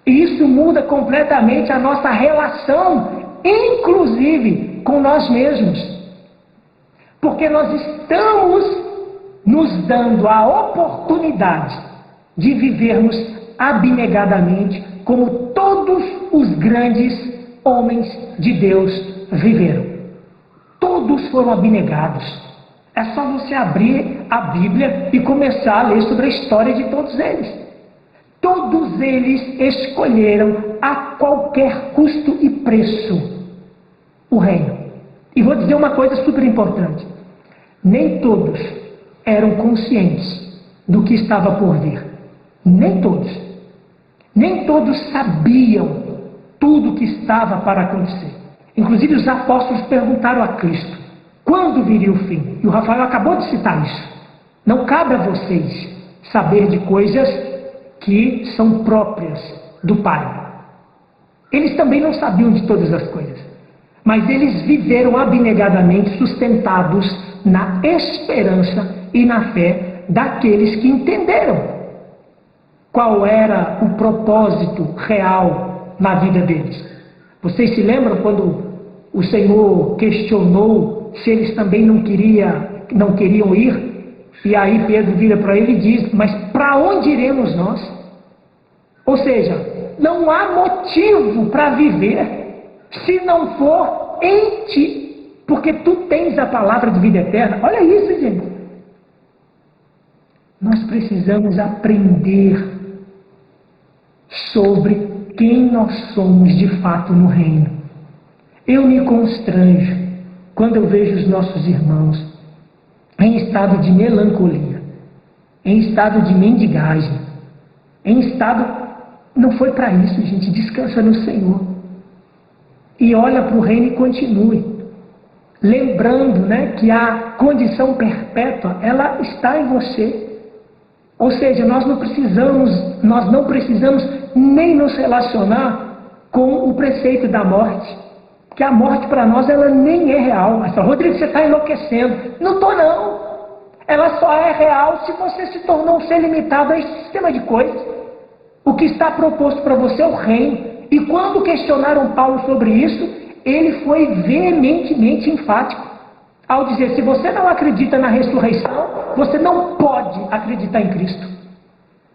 E isso muda completamente a nossa relação, inclusive com nós mesmos. Porque nós estamos nos dando a oportunidade de vivermos abnegadamente como todos os grandes homens de Deus viveram. Todos foram abnegados. É só você abrir a Bíblia e começar a ler sobre a história de todos eles. Todos eles escolheram a qualquer custo e preço o reino. E vou dizer uma coisa super importante. Nem todos eram conscientes do que estava por vir. Nem todos. Nem todos sabiam tudo o que estava para acontecer. Inclusive os apóstolos perguntaram a Cristo: quando viria o fim? E o Rafael acabou de citar isso. Não cabe a vocês saber de coisas que são próprias do Pai. Eles também não sabiam de todas as coisas. Mas eles viveram abnegadamente sustentados na esperança e na fé daqueles que entenderam qual era o propósito real na vida deles. Vocês se lembram quando o Senhor questionou se eles também não queriam ir? E aí Pedro vira para ele e diz: mas para onde iremos nós? Ou seja, não há motivo para viver se não for em ti, porque tu tens a palavra de vida eterna. Olha isso, gente. Nós precisamos aprender sobre quem nós somos de fato no reino. Eu me constranjo quando eu vejo os nossos irmãos em estado de melancolia, em estado de mendigagem, em estado... Não foi para isso, gente. Descansa no Senhor. E olha para o reino e continue. Lembrando, que a condição perpétua, ela está em você. Ou seja, nós não precisamos nem nos relacionar com o preceito da morte. Que a morte para nós, ela nem é real. Mas, Rodrigo, você está enlouquecendo. Não estou, não. Ela só é real se você se tornou um ser limitado a esse sistema de coisas. O que está proposto para você é o reino. E quando questionaram Paulo sobre isso, ele foi veementemente enfático ao dizer: se você não acredita na ressurreição, você não pode acreditar em Cristo.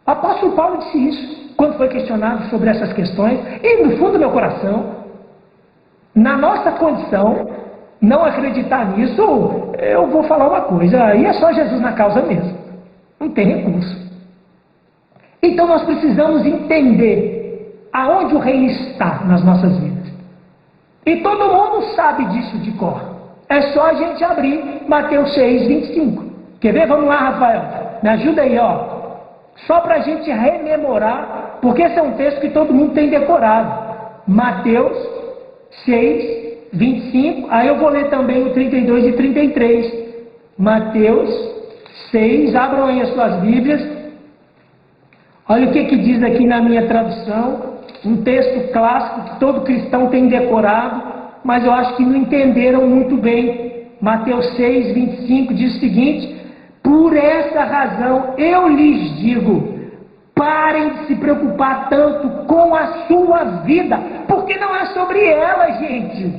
O apóstolo Paulo disse isso quando foi questionado sobre essas questões. E no fundo do meu coração, na nossa condição, não acreditar nisso, eu vou falar uma coisa: aí é só Jesus na causa mesmo. Não tem recurso. Então nós precisamos entender aonde o reino está nas nossas vidas. E todo mundo sabe disso de cor. É só a gente abrir Mateus 6, 25. Quer ver? Vamos lá, Rafael. Me ajuda aí, ó. Só para a gente rememorar, porque esse é um texto que todo mundo tem decorado. Mateus 6, 25. Aí eu vou ler também o 32 e 33. Mateus 6, abram aí as suas Bíblias. Olha o que diz aqui na minha tradução, um texto clássico que todo cristão tem decorado, mas eu acho que não entenderam muito bem. Mateus 6, 25 diz o seguinte: Por essa razão, eu lhes digo, parem de se preocupar tanto com a sua vida, porque não é sobre ela, gente.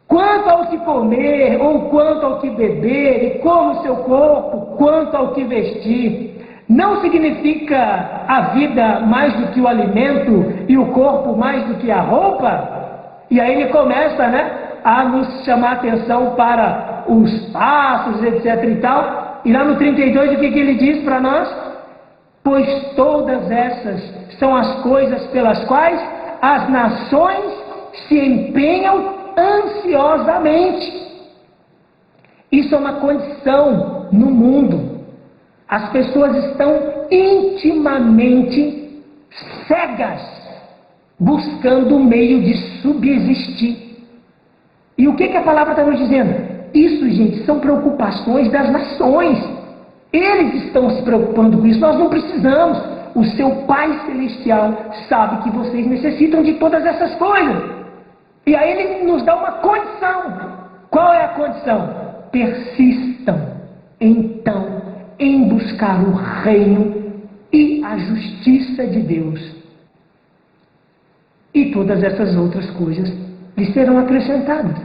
Quanto ao que comer, ou quanto ao que beber, e como o seu corpo, quanto ao que vestir, não significa a vida mais do que o alimento e o corpo mais do que a roupa? E aí ele começa, a nos chamar a atenção para os passos, etc e tal. E lá no 32, o que ele diz para nós? Pois todas essas são as coisas pelas quais as nações se empenham ansiosamente. Isso é uma condição no mundo. As pessoas estão intimamente cegas, buscando um meio de subsistir. E o que a palavra está nos dizendo? Isso, gente, são preocupações das nações. Eles estão se preocupando com isso, nós não precisamos. O seu Pai Celestial sabe que vocês necessitam de todas essas coisas. E aí ele nos dá uma condição. Qual é a condição? Persistam, então, em buscar o reino e a justiça de Deus. E todas essas outras coisas lhes serão acrescentadas.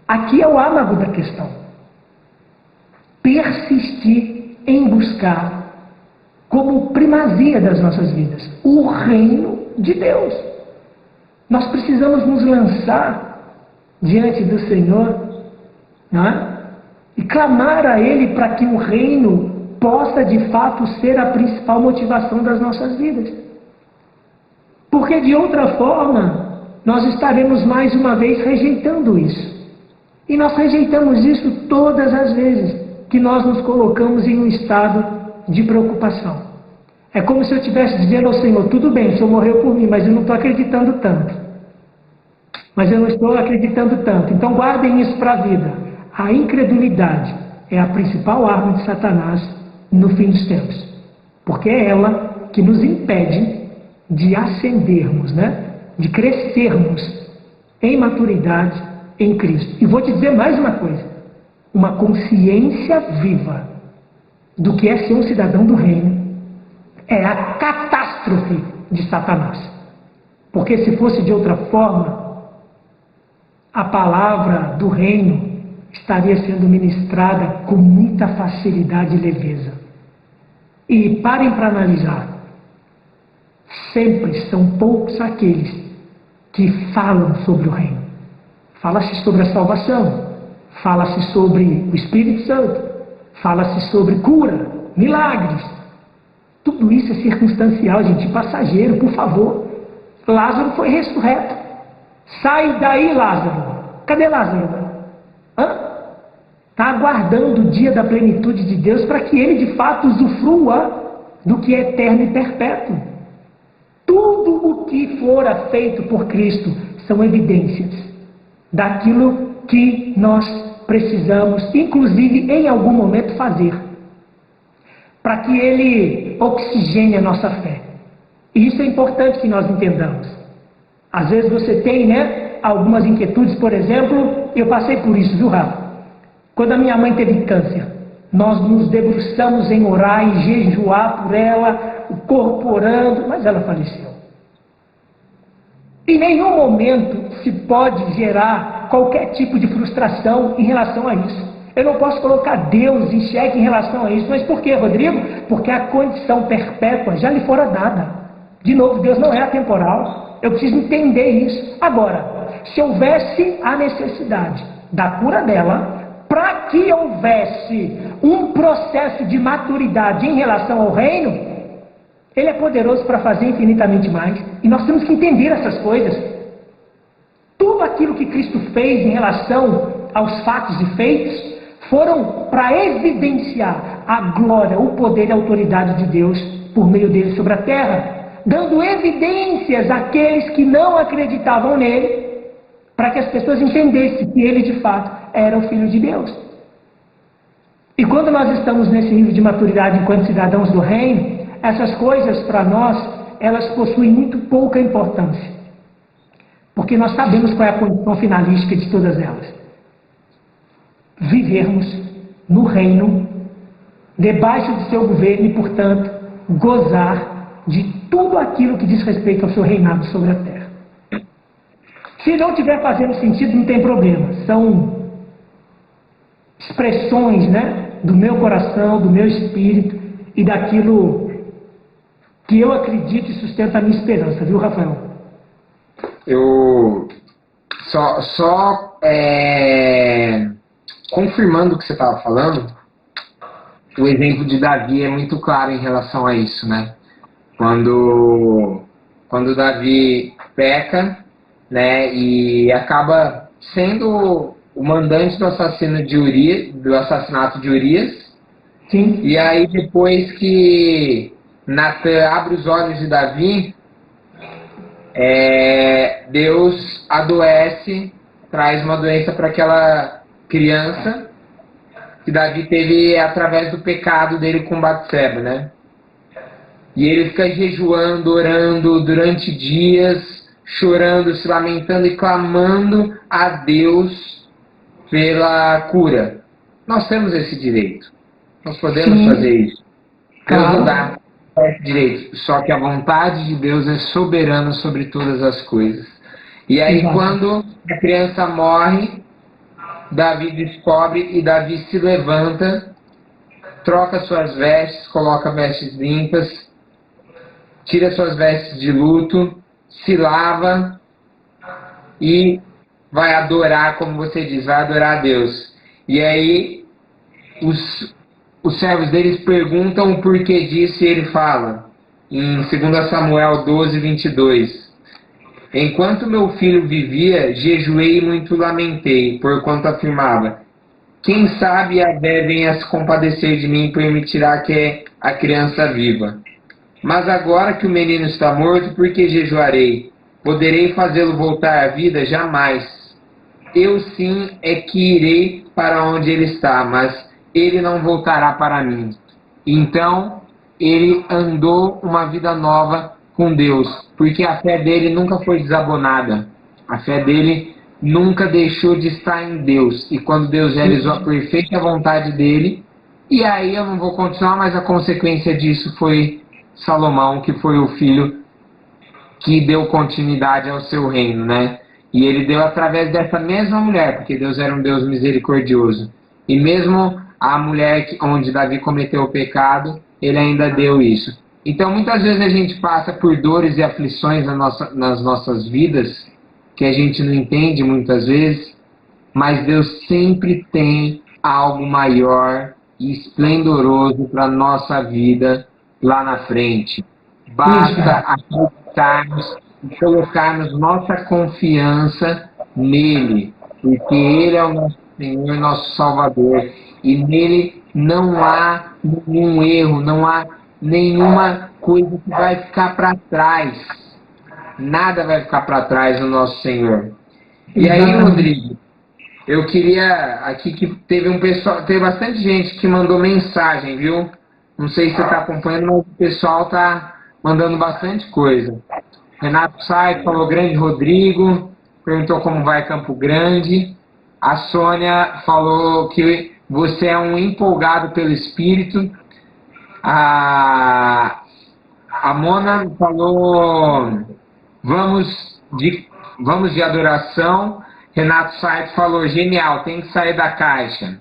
Aqui é o âmago da questão. Persistir em buscar, como primazia das nossas vidas, o reino de Deus. Nós precisamos nos lançar diante do Senhor, e clamar a Ele para que o reino possa de fato ser a principal motivação das nossas vidas. Porque de outra forma, nós estaremos mais uma vez rejeitando isso. E nós rejeitamos isso todas as vezes que nós nos colocamos em um estado de preocupação. É como se eu estivesse dizendo ao Senhor, tudo bem, o Senhor morreu por mim, mas eu não estou acreditando tanto. Então guardem isso para a vida. A incredulidade é a principal arma de Satanás no fim dos tempos. Porque é ela que nos impede de ascendermos, de crescermos em maturidade em Cristo. E vou te dizer mais uma coisa. Uma consciência viva do que é ser um cidadão do reino é a catástrofe de Satanás. Porque se fosse de outra forma, a palavra do reino estaria sendo ministrada com muita facilidade e leveza. E parem para analisar. Sempre são poucos aqueles que falam sobre o reino. Fala-se sobre a salvação, fala-se sobre o Espírito Santo, fala-se sobre cura, milagres. Tudo isso é circunstancial, gente, passageiro, por favor. Lázaro foi ressurreto. Sai daí, Lázaro. Cadê Lázaro? Está aguardando o dia da plenitude de Deus para que ele de fato usufrua do que é eterno e perpétuo. Tudo o que fora feito por Cristo são evidências daquilo que nós precisamos, inclusive em algum momento, fazer para que ele oxigene a nossa fé. E isso é importante que nós entendamos. Às vezes você tem, algumas inquietudes, por exemplo, eu passei por isso, viu, Rafa? Quando a minha mãe teve câncer, nós nos debruçamos em orar e jejuar por ela, o corpo orando, mas ela faleceu. Em nenhum momento se pode gerar qualquer tipo de frustração em relação a isso. Eu não posso colocar Deus em xeque em relação a isso. Mas por quê, Rodrigo? Porque a condição perpétua já lhe fora dada. De novo, Deus não é atemporal. Eu preciso entender isso. Agora, se houvesse a necessidade da cura dela, para que houvesse um processo de maturidade em relação ao reino, Ele é poderoso para fazer infinitamente mais. E nós temos que entender essas coisas. Tudo aquilo que Cristo fez em relação aos fatos e feitos foram para evidenciar a glória, o poder e a autoridade de Deus por meio dele sobre a terra, dando evidências àqueles que não acreditavam nele, para que as pessoas entendessem que ele de fato era o Filho de Deus. E quando nós estamos nesse nível de maturidade enquanto cidadãos do reino, essas coisas para nós, elas possuem muito pouca importância. porque nós sabemos qual é a condição finalística de todas elas. Vivermos no reino, debaixo do seu governo e, portanto, gozar de tudo aquilo que diz respeito ao seu reinado sobre a terra. Se não estiver fazendo sentido, não tem problema. São expressões, né, do meu coração, do meu espírito e daquilo que eu acredito e sustenta a minha esperança, viu, Rafael? Eu confirmando o que você estava falando, o exemplo de Davi é muito claro em relação a isso, né? Quando Davi peca, né, e acaba sendo o mandante do assassinato de Urias. Sim. E aí depois que Natan abre os olhos de Davi, Deus adoece, traz uma doença para aquela criança que Davi teve através do pecado dele com Batseba, né? E ele fica jejuando, orando durante dias, chorando, se lamentando e clamando a Deus pela cura. Nós temos esse direito. Nós podemos fazer isso. Deus nos dá esse direito. Só que a vontade de Deus é soberana sobre todas as coisas. E aí, quando a criança morre, Davi descobre e Davi se levanta, troca suas vestes, coloca vestes limpas, tira suas vestes de luto, se lava e vai adorar, como você diz, vai adorar a Deus. E aí os servos deles perguntam o porquê disso e ele fala, em 2 Samuel 12, 22, enquanto meu filho vivia, jejuei e muito lamentei, porquanto afirmava, quem sabe Yahvé venha se compadecer de mim e permitirá que a criança viva. Mas agora que o menino está morto, por que jejuarei? Poderei fazê-lo voltar à vida? Jamais. Eu sim é que irei para onde ele está, mas ele não voltará para mim. Então, ele andou uma vida nova com Deus, porque a fé dele nunca foi desabonada. A fé dele nunca deixou de estar em Deus. E quando Deus realizou a perfeita vontade dele, e aí eu não vou continuar, mas a consequência disso foi Salomão, que foi o filho que deu continuidade ao seu reino, né? E ele deu através dessa mesma mulher, porque Deus era um Deus misericordioso. E mesmo a mulher onde Davi cometeu o pecado, ele ainda deu isso. Então, muitas vezes a gente passa por dores e aflições nas nossas vidas, que a gente não entende muitas vezes, mas Deus sempre tem algo maior e esplendoroso para a nossa vida lá na frente. Basta acreditarmos e colocarmos nossa confiança nele, porque ele é o nosso Senhor, nosso Salvador, e nele não há nenhum erro, não há nenhuma coisa que vai ficar para trás. Nada vai ficar para trás no nosso Senhor. E aí, Rodrigo, eu queria aqui que teve bastante gente que mandou mensagem, viu? Não sei se você está acompanhando, mas o pessoal está mandando bastante coisa. Renato Sai falou grande Rodrigo, perguntou como vai Campo Grande. A Sônia falou que você é um empolgado pelo Espírito. A Mona falou vamos de adoração. Renato Sai falou genial, tem que sair da caixa.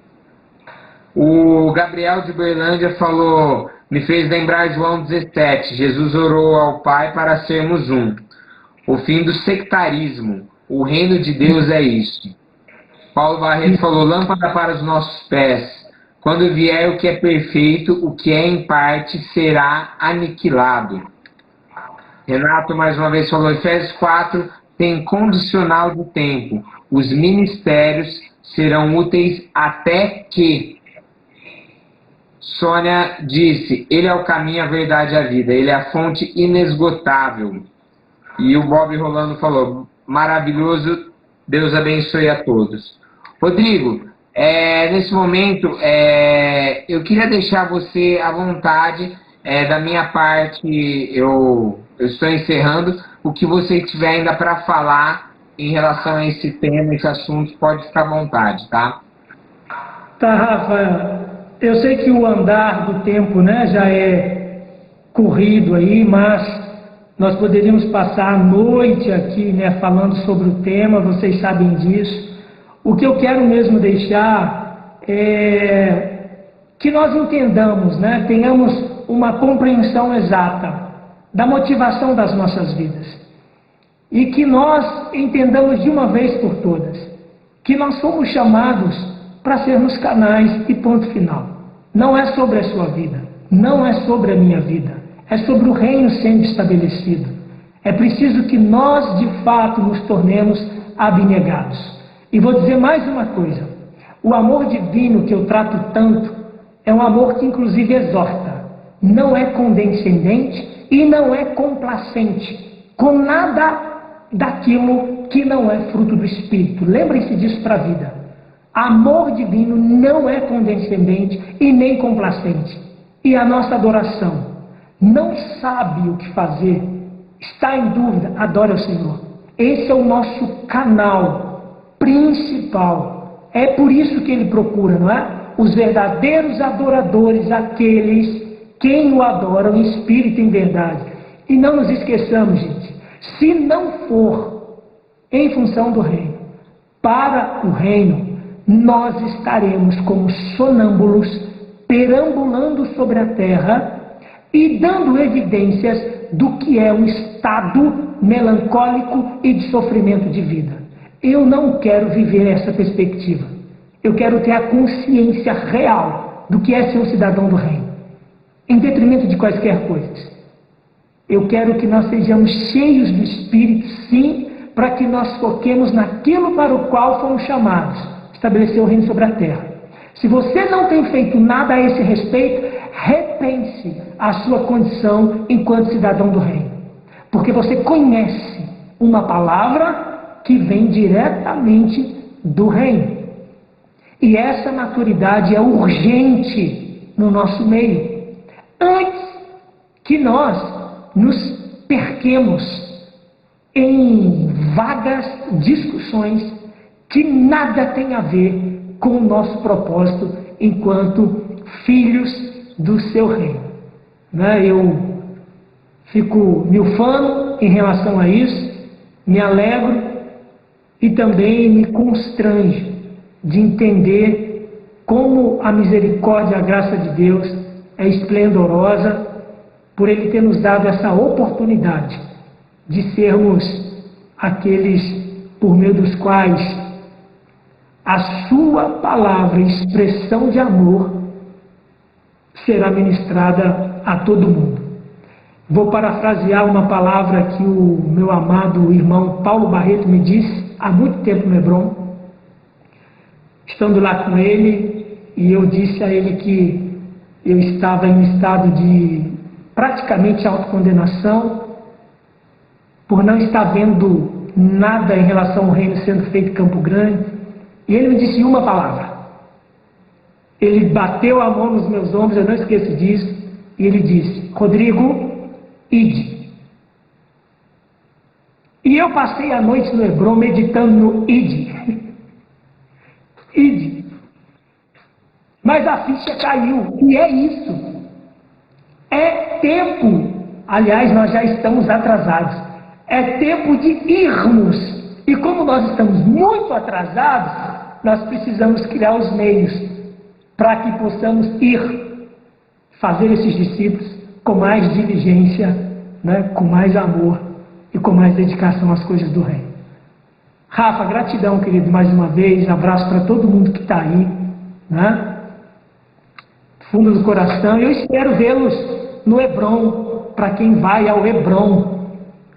O Gabriel de Berlândia falou, me fez lembrar João 17, Jesus orou ao Pai para sermos um. O fim do sectarismo, o reino de Deus é isto. Paulo Barreto falou, lâmpada para os nossos pés. Quando vier o que é perfeito, o que é em parte será aniquilado. Renato mais uma vez falou, Efésios 4 tem condicional do tempo. Os ministérios serão úteis até que. Sônia disse, ele é o caminho, a verdade e a vida. Ele é a fonte inesgotável. E o Bob Rolando falou, maravilhoso, Deus abençoe a todos. Rodrigo, nesse momento, eu queria deixar você à vontade. Da minha parte, eu estou encerrando. O que você tiver ainda para falar, em relação a esse tema, esse assunto, pode ficar à vontade, tá? Tá, Rafa, eu sei que o andar do tempo, né, já é corrido aí, mas nós poderíamos passar a noite aqui, né, falando sobre o tema, vocês sabem disso. O que eu quero mesmo deixar é que nós entendamos, né, tenhamos uma compreensão exata da motivação das nossas vidas. E que nós entendamos de uma vez por todas que nós somos chamados para sermos canais e ponto final. Não é sobre a sua vida, não é sobre a minha vida, é sobre o reino sendo estabelecido. É preciso que nós, de fato, nos tornemos abnegados. E vou dizer mais uma coisa: o amor divino que eu trato tanto é um amor que inclusive exorta, não é condescendente e não é complacente com nada daquilo que não é fruto do Espírito. Lembrem-se disso para a vida. Amor divino não é condescendente e nem complacente. E a nossa adoração não sabe o que fazer, está em dúvida, adore ao Senhor. Esse é o nosso canal principal. É por isso que Ele procura, não é? Os verdadeiros adoradores, aqueles quem o adoram em espírito e em verdade. E não nos esqueçamos, gente, se não for em função do reino, para o reino, nós estaremos como sonâmbulos, perambulando sobre a terra e dando evidências do que é um estado melancólico e de sofrimento de vida. Eu não quero viver essa perspectiva. Eu quero ter a consciência real do que é ser um cidadão do reino, em detrimento de quaisquer coisas. Eu quero que nós sejamos cheios do Espírito, sim, para que nós foquemos naquilo para o qual fomos chamados, estabelecer o reino sobre a terra. Se você não tem feito nada a esse respeito, repense a sua condição enquanto cidadão do reino. Porque você conhece uma palavra que vem diretamente do reino. E essa maturidade é urgente no nosso meio. Antes que nós nos perquemos em vagas discussões que nada tem a ver com o nosso propósito enquanto filhos do seu reino. Eu fico me ufano em relação a isso, me alegro e também me constranjo de entender como a misericórdia e a graça de Deus é esplendorosa por Ele ter nos dado essa oportunidade de sermos aqueles por meio dos quais a sua palavra, expressão de amor, será ministrada a todo mundo. Vou parafrasear uma palavra que o meu amado irmão Paulo Barreto me disse há muito tempo no Hebron, estando lá com ele, e eu disse a ele que eu estava em um estado de praticamente autocondenação, por não estar vendo nada em relação ao reino sendo feito em Campo Grande, e ele me disse uma palavra. Ele bateu a mão nos meus ombros, eu não esqueço disso, e ele disse: Rodrigo, ide. E eu passei a noite no Hebron meditando no ide. Ide. Mas a ficha caiu, e é isso. É tempo, aliás, nós já estamos atrasados, é tempo de irmos. E como nós estamos muito atrasados, nós precisamos criar os meios para que possamos ir fazer esses discípulos com mais diligência, né, com mais amor e com mais dedicação às coisas do reino. Rafa, gratidão, querido, mais uma vez, abraço para todo mundo que está aí, né, fundo do coração. Eu espero vê-los no Hebron, para quem vai ao Hebron,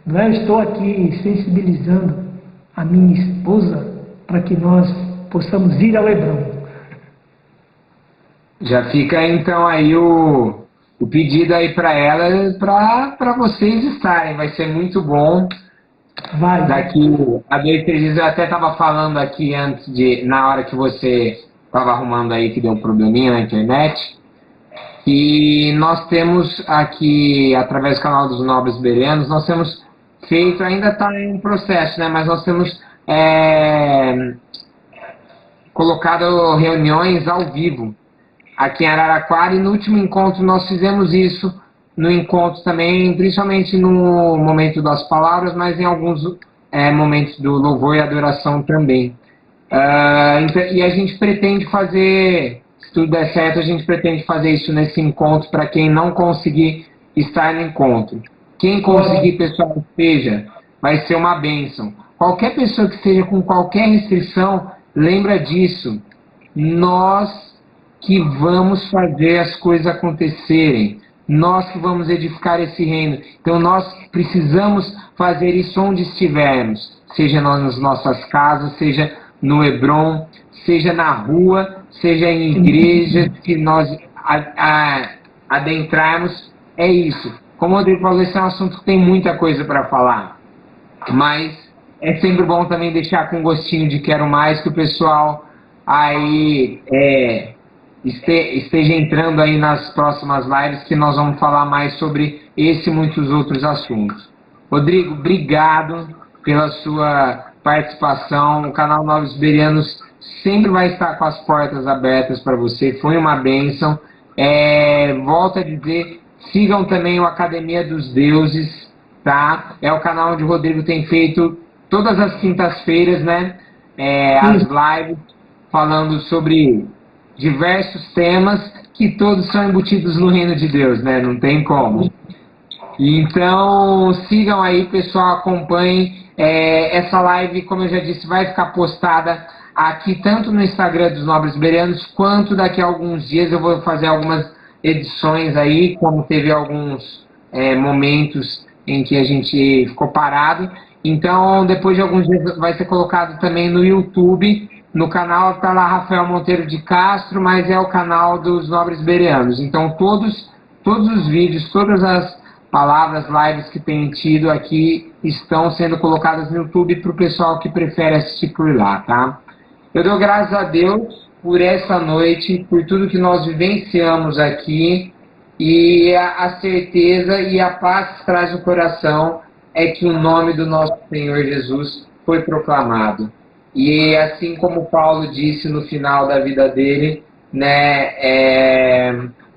né? Eu estou aqui sensibilizando a minha esposa para que nós possamos ir ao Hebron. Já fica então aí o pedido aí para ela, para vocês estarem, vai ser muito bom. Vai. Daqui, a Beatriz, eu até estava falando aqui antes na hora que você estava arrumando aí, que deu um probleminha na internet, e nós temos aqui, através do canal dos Nobres Bereanos, nós temos feito, ainda está em processo, né, mas nós temos colocado reuniões ao vivo aqui em Araraquara, e no último encontro nós fizemos isso, no encontro também, principalmente no momento das palavras, mas em alguns momentos do louvor e adoração também. E a gente pretende fazer, se tudo der certo, a gente pretende fazer isso nesse encontro para quem não conseguir estar no encontro. Quem conseguir, pessoal, esteja, vai ser uma bênção. Qualquer pessoa que esteja com qualquer restrição, lembra disso. Nós que vamos fazer as coisas acontecerem. Nós que vamos edificar esse reino. Então nós precisamos fazer isso onde estivermos. Seja nas nossas casas, seja no Hebron, seja na rua, seja em igrejas que nós adentrarmos. É isso. Como o Rodrigo falou, esse é um assunto que tem muita coisa para falar. Mas é sempre bom também deixar com gostinho de quero mais, que o pessoal aí esteja entrando aí nas próximas lives, que nós vamos falar mais sobre esse e muitos outros assuntos. Rodrigo, obrigado pela sua participação. O canal Novos Iberianos sempre vai estar com as portas abertas para você. Foi uma bênção. Volto a dizer, sigam também o Academia dos Deuses, tá? É o canal onde o Rodrigo tem feito todas as quintas-feiras, né? As lives falando sobre diversos temas que todos são embutidos no reino de Deus, né? Não tem como. Então, sigam aí, pessoal, acompanhem. Essa live, como eu já disse, vai ficar postada aqui tanto no Instagram dos Nobres Iberianos, quanto daqui a alguns dias eu vou fazer algumas edições aí, como teve alguns momentos em que a gente ficou parado. Então, depois de alguns dias vai ser colocado também no YouTube. No canal está lá Rafael Monteiro de Castro, mas é o canal dos Nobres Iberianos. Então, todos os vídeos, todas as palavras, lives que tem tido aqui estão sendo colocadas no YouTube para o pessoal que prefere assistir por lá, tá? Eu dou graças a Deus por essa noite, por tudo que nós vivenciamos aqui, e a certeza e a paz que traz no coração é que o nome do nosso Senhor Jesus foi proclamado. E assim como Paulo disse no final da vida dele, né,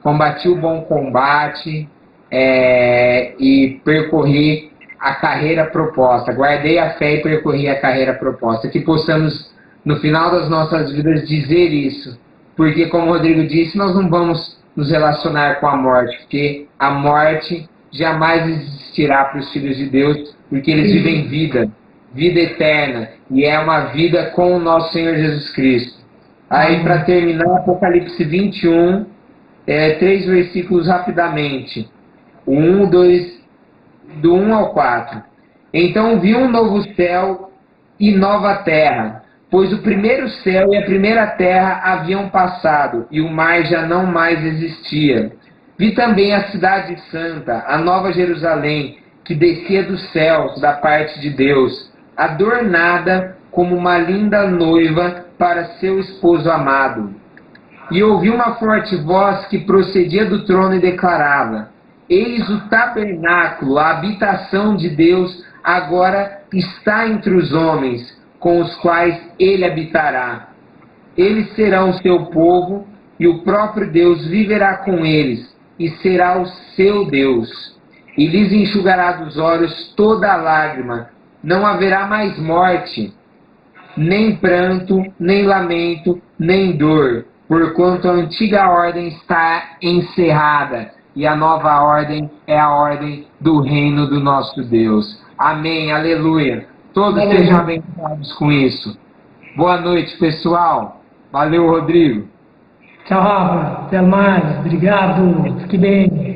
combati o bom combate e percorri a carreira proposta, guardei a fé e percorri a carreira proposta. Que possamos, no final das nossas vidas, dizer isso, porque, como o Rodrigo disse, nós não vamos nos relacionar com a morte, porque a morte jamais existirá para os filhos de Deus, porque eles vivem vida eterna, e é uma vida com o nosso Senhor Jesus Cristo. Aí, para terminar, Apocalipse 21, 3 versículos rapidamente, o 1, 2, do 1 ao 4. Então vi um novo céu e nova terra, pois o primeiro céu e a primeira terra haviam passado, e o mar já não mais existia. Vi também a cidade santa, a nova Jerusalém, que descia dos céus da parte de Deus, adornada como uma linda noiva para seu esposo amado. E ouvi uma forte voz que procedia do trono e declarava: eis o tabernáculo, a habitação de Deus, agora está entre os homens, com os quais ele habitará. Eles serão o seu povo, e o próprio Deus viverá com eles, e será o seu Deus. E lhes enxugará dos olhos toda a lágrima. Não haverá mais morte, nem pranto, nem lamento, nem dor, porquanto a antiga ordem está encerrada, e a nova ordem é a ordem do reino do nosso Deus. Amém, aleluia. Todos sejam abençoados com isso. Boa noite, pessoal. Valeu, Rodrigo. Tchau, Rafa. Até mais. Obrigado. Fique bem.